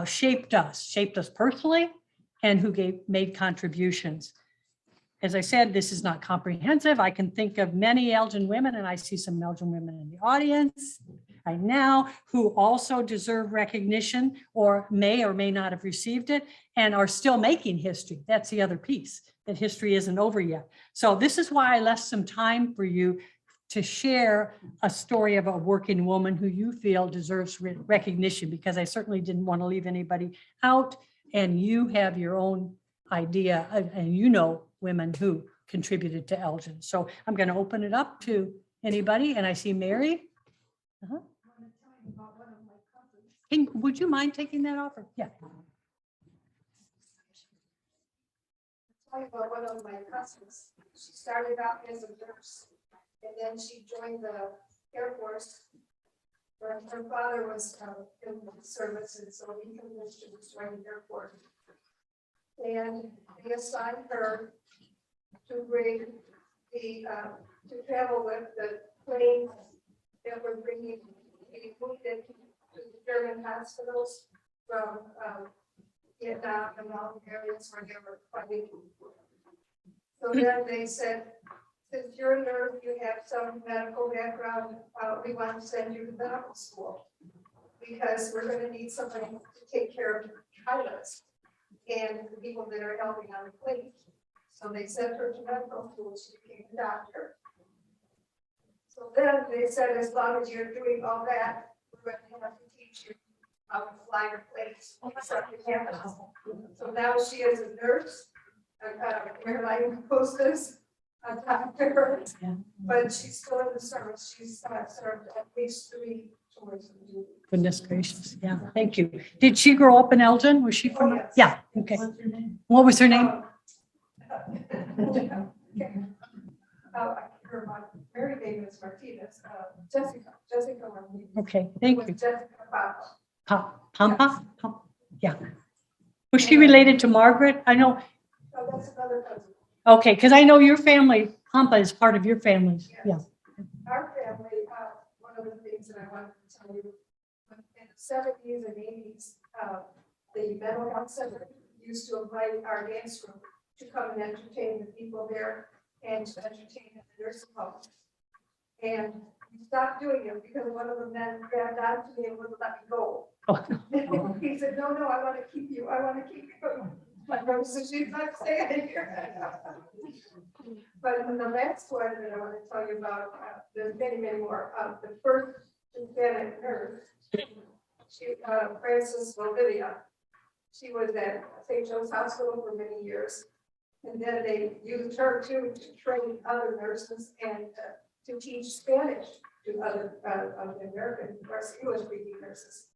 shaped us personally and who made contributions. As I said, this is not comprehensive. I can think of many Elgin women, and I see some Elgin women in the audience right now who also deserve recognition or may not have received it and are still making history. That's the other piece, that history isn't over yet. So this is why I left some time for you to share a story of a working woman who you feel deserves recognition, because I certainly didn't want to leave anybody out, and you have your own idea and women who contributed to Elgin. So I'm going to open it up to anybody, and I see Mary. Would you mind taking that offer? Yeah. Tell you about one of my cousins. She started out as a nurse, and then she joined the Air Force. Her father was in the service, and so he convinced her to join the Air Force. And they assigned her to bring to travel with the planes that were bringing wounded to the German hospitals from Vietnam and all the areas where they were fighting. So then they said, since you're a nurse, you have some medical background, we want to send you to medical school because we're going to need somebody to take care of pilots and the people that are helping on the plane. So they sent her to medical school, she became a doctor. So then they said, as long as you're doing all that, we're going to have to teach you how to fly your planes. So now she is a nurse, a airline hostess, a doctor, Yeah. but she's still in the service. She's served at least 3 tours of duty. Goodness gracious. Yeah, thank you. Did she grow up in Elgin? Was she Oh, from? yes. Yeah, okay. What was her name? Her married name is Martinez, Jessica Martinez. Okay, thank With you. Jessica Papa. Pompa? Yeah. Was she related to Margaret? I know, Oh, that's another cousin. okay, because I know your family, Pompa is part of your family. Yeah. Our family, one of the things that I wanted to tell you, in the 70s and 80s, the mental health center used to invite our dance group to come and entertain the people there and to entertain the nursing homes. And we stopped doing it because one of the men grabbed onto me and wouldn't let me go. Oh. He said, no, I want to keep you. My brother said, she's not staying here. But in the last one that I want to tell you about, there's many more. The first Hispanic nurse, she, Frances Olivia, she was at St. Joe's Hospital for many years. And then they used her too to train other nurses and to teach Spanish to other of the American or English speaking nurses.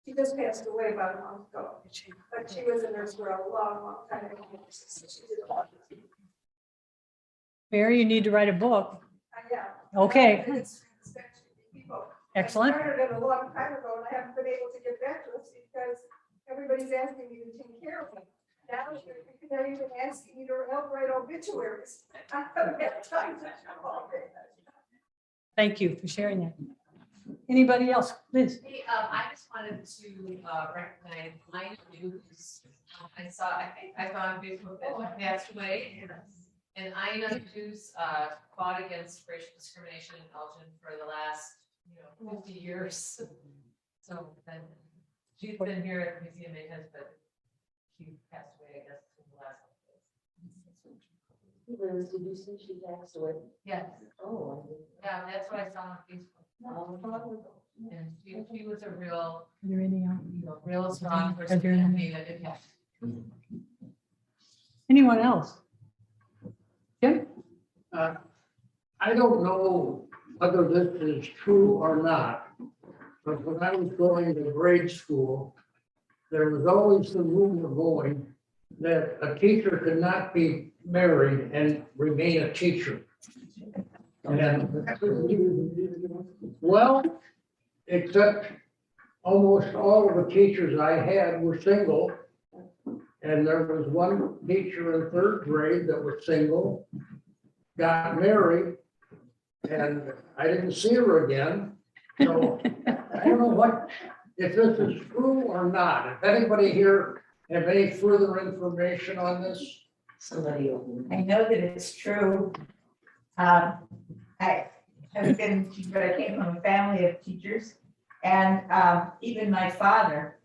She just passed away about a month ago, but she was a nurse for a long time. So she did a lot. Mary, you need to write a book. Yeah. Okay. It's people. Excellent. I started it a long time ago and I haven't been able to get back to it because everybody's asking me to take care of them. Now they're even asking me to help write obituaries. I haven't had time to do all that. Thank you for sharing that. Anybody else? Liz? Hey, I just wanted to recognize Lydia Richards. I think I saw on Facebook that she passed away. And Ina Hughes fought against racial discrimination in Elgin for the last 50 years. So then she's been here at the museum maintenance, but she passed away, I guess, in the last couple days. Liz, did you say she passed away? Yes, Oh. yeah, that's what I saw on Facebook. And she was a real, Are there any, real strong person. Are there any- in me that did have. anyone else? Jim? I don't know whether this is true or not, but when I was going to grade school, there was always the rumor going that a teacher could not be married and remain a teacher. And, well, except almost all of the teachers I had were single. And there was one teacher in 3rd grade that was single, got married, and I didn't see her again. So I don't know if this is true or not. If anybody here have any further information on this? Somebody over. I know that it's true. I have been, but I came from a family of teachers. And even my father,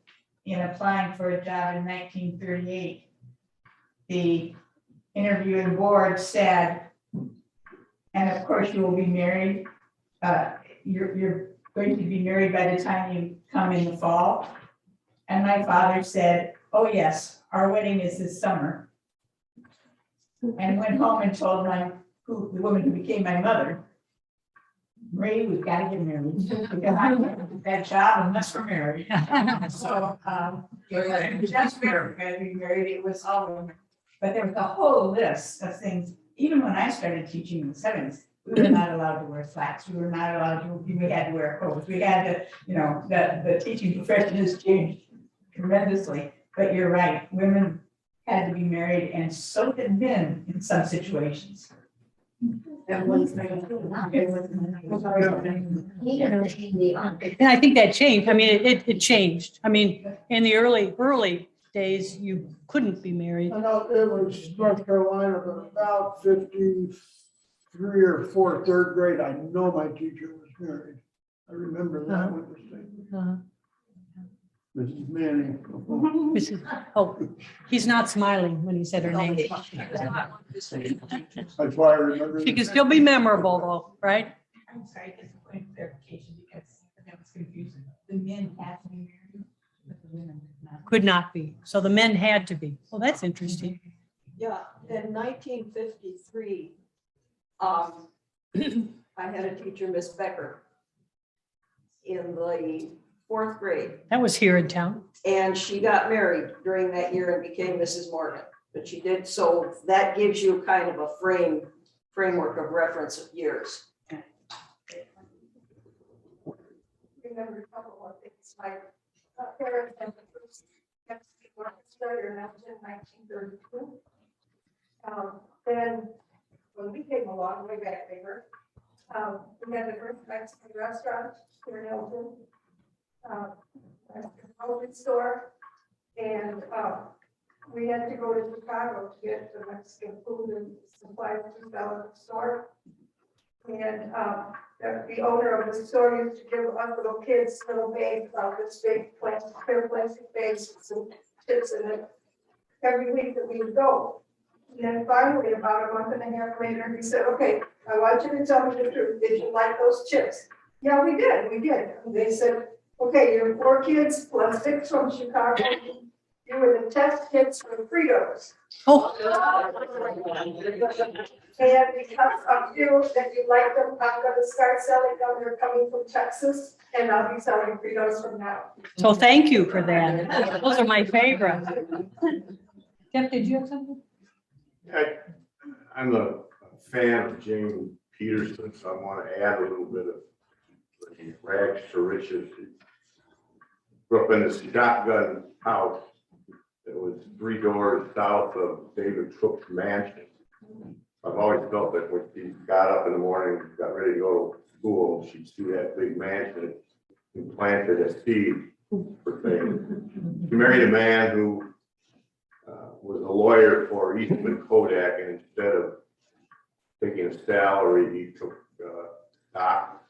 in applying for a job in 1938, the interviewing board said, and of course you will be married. You're going to be married by the time you come in the fall. And my father said, oh yes, our wedding is this summer. And went home and told the woman who became my mother, Marie, we've got to get married. Because I can't do that job unless we're married. So, just married, gotta be married, it was all women. But there was a whole list of things, even when I started teaching in the 70s, we were not allowed to wear slacks, we were not allowed to, we had to wear coats, we had to, the teaching profession has changed tremendously. But you're right, women had to be married and so did men in some situations. And I think that changed. I mean, it changed. I mean, in the early days, you couldn't be married. I know it was North Carolina, but about 53 or 4, 3rd grade, I know my teacher was married. I remember that one thing. Mrs. Manning. Oh, he's not smiling when he said her name. That's why I remember. She can still be memorable though, right? I'm sorry, just a point of clarification because that was confusing. The men had to be married, but the women did not. Could not be. So the men had to be. Well, that's interesting. Yeah, in 1953, Um, I had a teacher, Miss Becker, in the 4th grade, That was here in town. and she got married during that year and became Mrs. Morgan. But she did, so that gives you kind of a framework of reference of years. Remember a couple of things, my parents had the first Mexican orchestra, and that was in 1932. Then when we came along, way back there, we had the first Mexican restaurant here in Elgin. A clothing store, and we had to go to Chicago to get the Mexican food and supplies to sell at the store. And the owner of the store used to give us little kids little bags of this big plastic, clear plastic bags with some chips in it every week that we would go. And then finally, about a month and a half later, he said, "Okay, I want you to tell me the truth. Did you like those chips?" "Yeah, we did. We did." And they said, "Okay, you're 4 kids plus 6 from Chicago. You were the test kids for Fritos. Oh, And because of you, that you like them, I'm gonna start selling them. They're coming from Texas, and I'll be selling Fritos from now." so thank you for that. Those are my favorite. Jeff, did you have something? I'm a fan of Jane Peterson, so I want to add a little bit of rags to riches. Grew up in this shotgun house that was 3 doors south of David Cook's mansion. I've always felt that when she got up in the morning, got ready to go to school, she'd see that big mansion and planted a seed for things. She married a man who was a lawyer for Eastman Kodak, and instead of taking a salary, he took stock.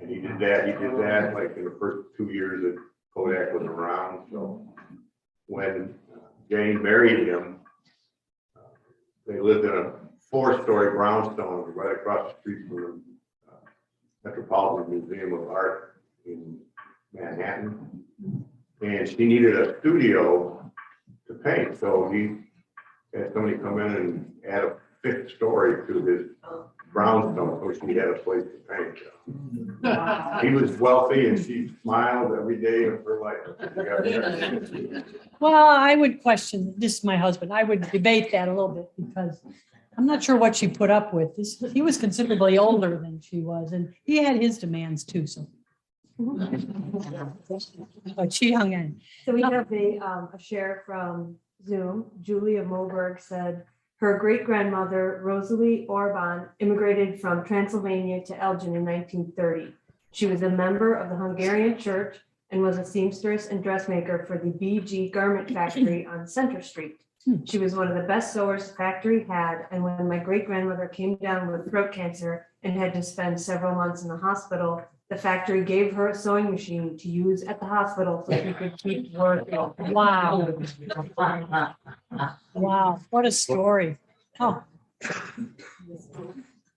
And he did that like in the first 2 years that Kodak was around. So when Jane married him, they lived in a 4-story brownstone right across the street from the Metropolitan Museum of Art in Manhattan. And she needed a studio to paint, so he had somebody come in and add a 5th story to his brownstone, so she had a place to paint. He was wealthy, and she smiled every day of her life. Well, I would question, this is my husband, I would debate that a little bit because I'm not sure what she put up with. He was considerably older than she was, and he had his demands too, so. But she hung in. So we have a share from Zoom. Julia Moberg said her great-grandmother, Rosalie Orban, immigrated from Transylvania to Elgin in 1930. She was a member of the Hungarian Church and was a seamstress and dressmaker for the BG Garment Factory on Center Street. She was one of the best sewers the factory had, and when my great-grandmother came down with throat cancer and had to spend several months in the hospital, the factory gave her a sewing machine to use at the hospital so she could keep working. Wow. Wow, what a story. Oh,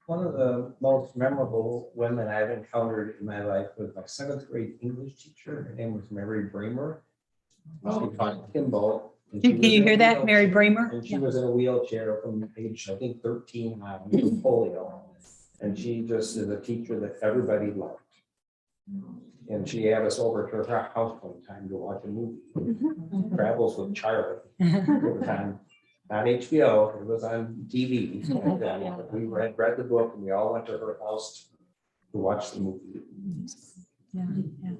One of the most memorable women I've encountered in my life was my 7th grade English teacher. Her name was Mary Bremer. She taught Kimball. can you hear that, Mary Bremer? And she was in a wheelchair from age, I think, 13 on with polio. And she just is a teacher that everybody loved. And she had us over to her house one time to watch a movie, Travels with Charlie. It was on HBO, it was on TV. We read the book and we all went to her house to watch the movie. Yeah, yeah.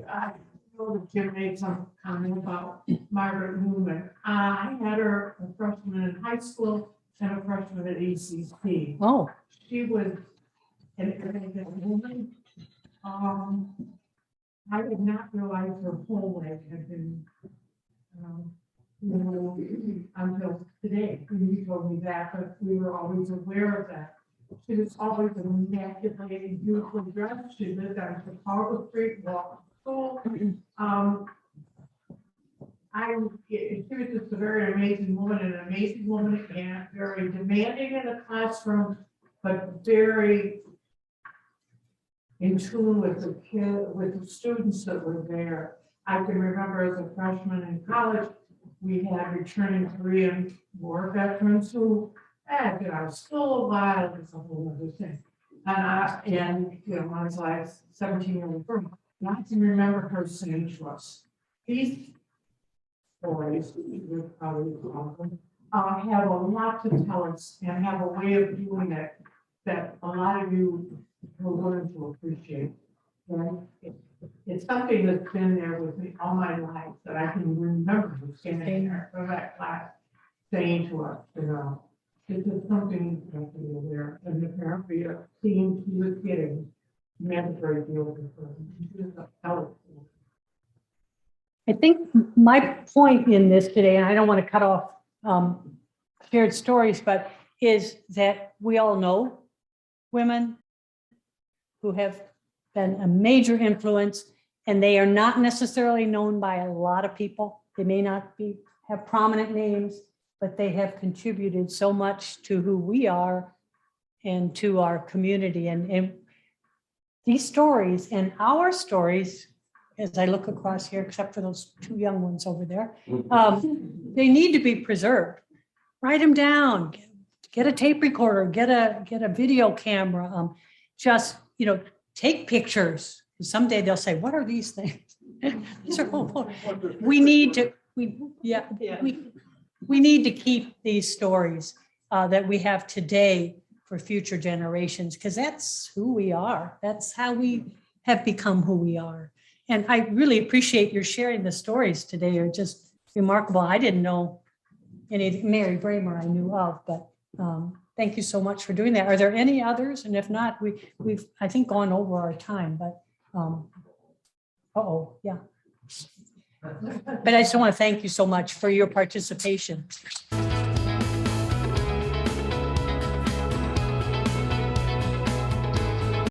I know that Jim made some comment about Margaret Newman. I had her a freshman in high school and a freshman at ACC. Oh, She was an amazing woman. I did not realize her whole life had been, until today. You told me that, but we were always aware of that. She was always an immaculately beautiful dress. She lived on Chicago Street, walked to school. She was just a very amazing woman, and very demanding in the classroom, but very in tune with the students that were there. I can remember as a freshman in college, we had returning Korean War veterans who you know, I was still alive, it's a whole other thing. And you know, I was like 17-year-old girl, not to remember her saying to us, these stories, you probably call them, have a lot to tell us and have a way of doing it that a lot of you will learn to appreciate. And it's something that's been there with me all my life that I can remember standing there for that class saying to us, you know, this is something that we were there, and apparently a theme he was getting meant a great deal of her. I think my point in this today, and I don't want to cut off shared stories, but is that we all know women who have been a major influence, and they are not necessarily known by a lot of people. They may not have prominent names, but they have contributed so much to who we are and to our community. And these stories and our stories, as I look across here, except for those two young ones over there, they need to be preserved. Write them down, get a tape recorder, get a video camera, just, you know, take pictures. Someday they'll say, what are these things? These are, we need to, we need to keep these stories that we have today for future generations, because that's who we are. That's how we have become who we are. And I really appreciate your sharing the stories today. They're just remarkable. I didn't know any, Mary Bremer I knew of, but thank you so much for doing that. Are there any others? And if not, we've, I think, gone over our time, but, yeah. But I just want to thank you so much for your participation.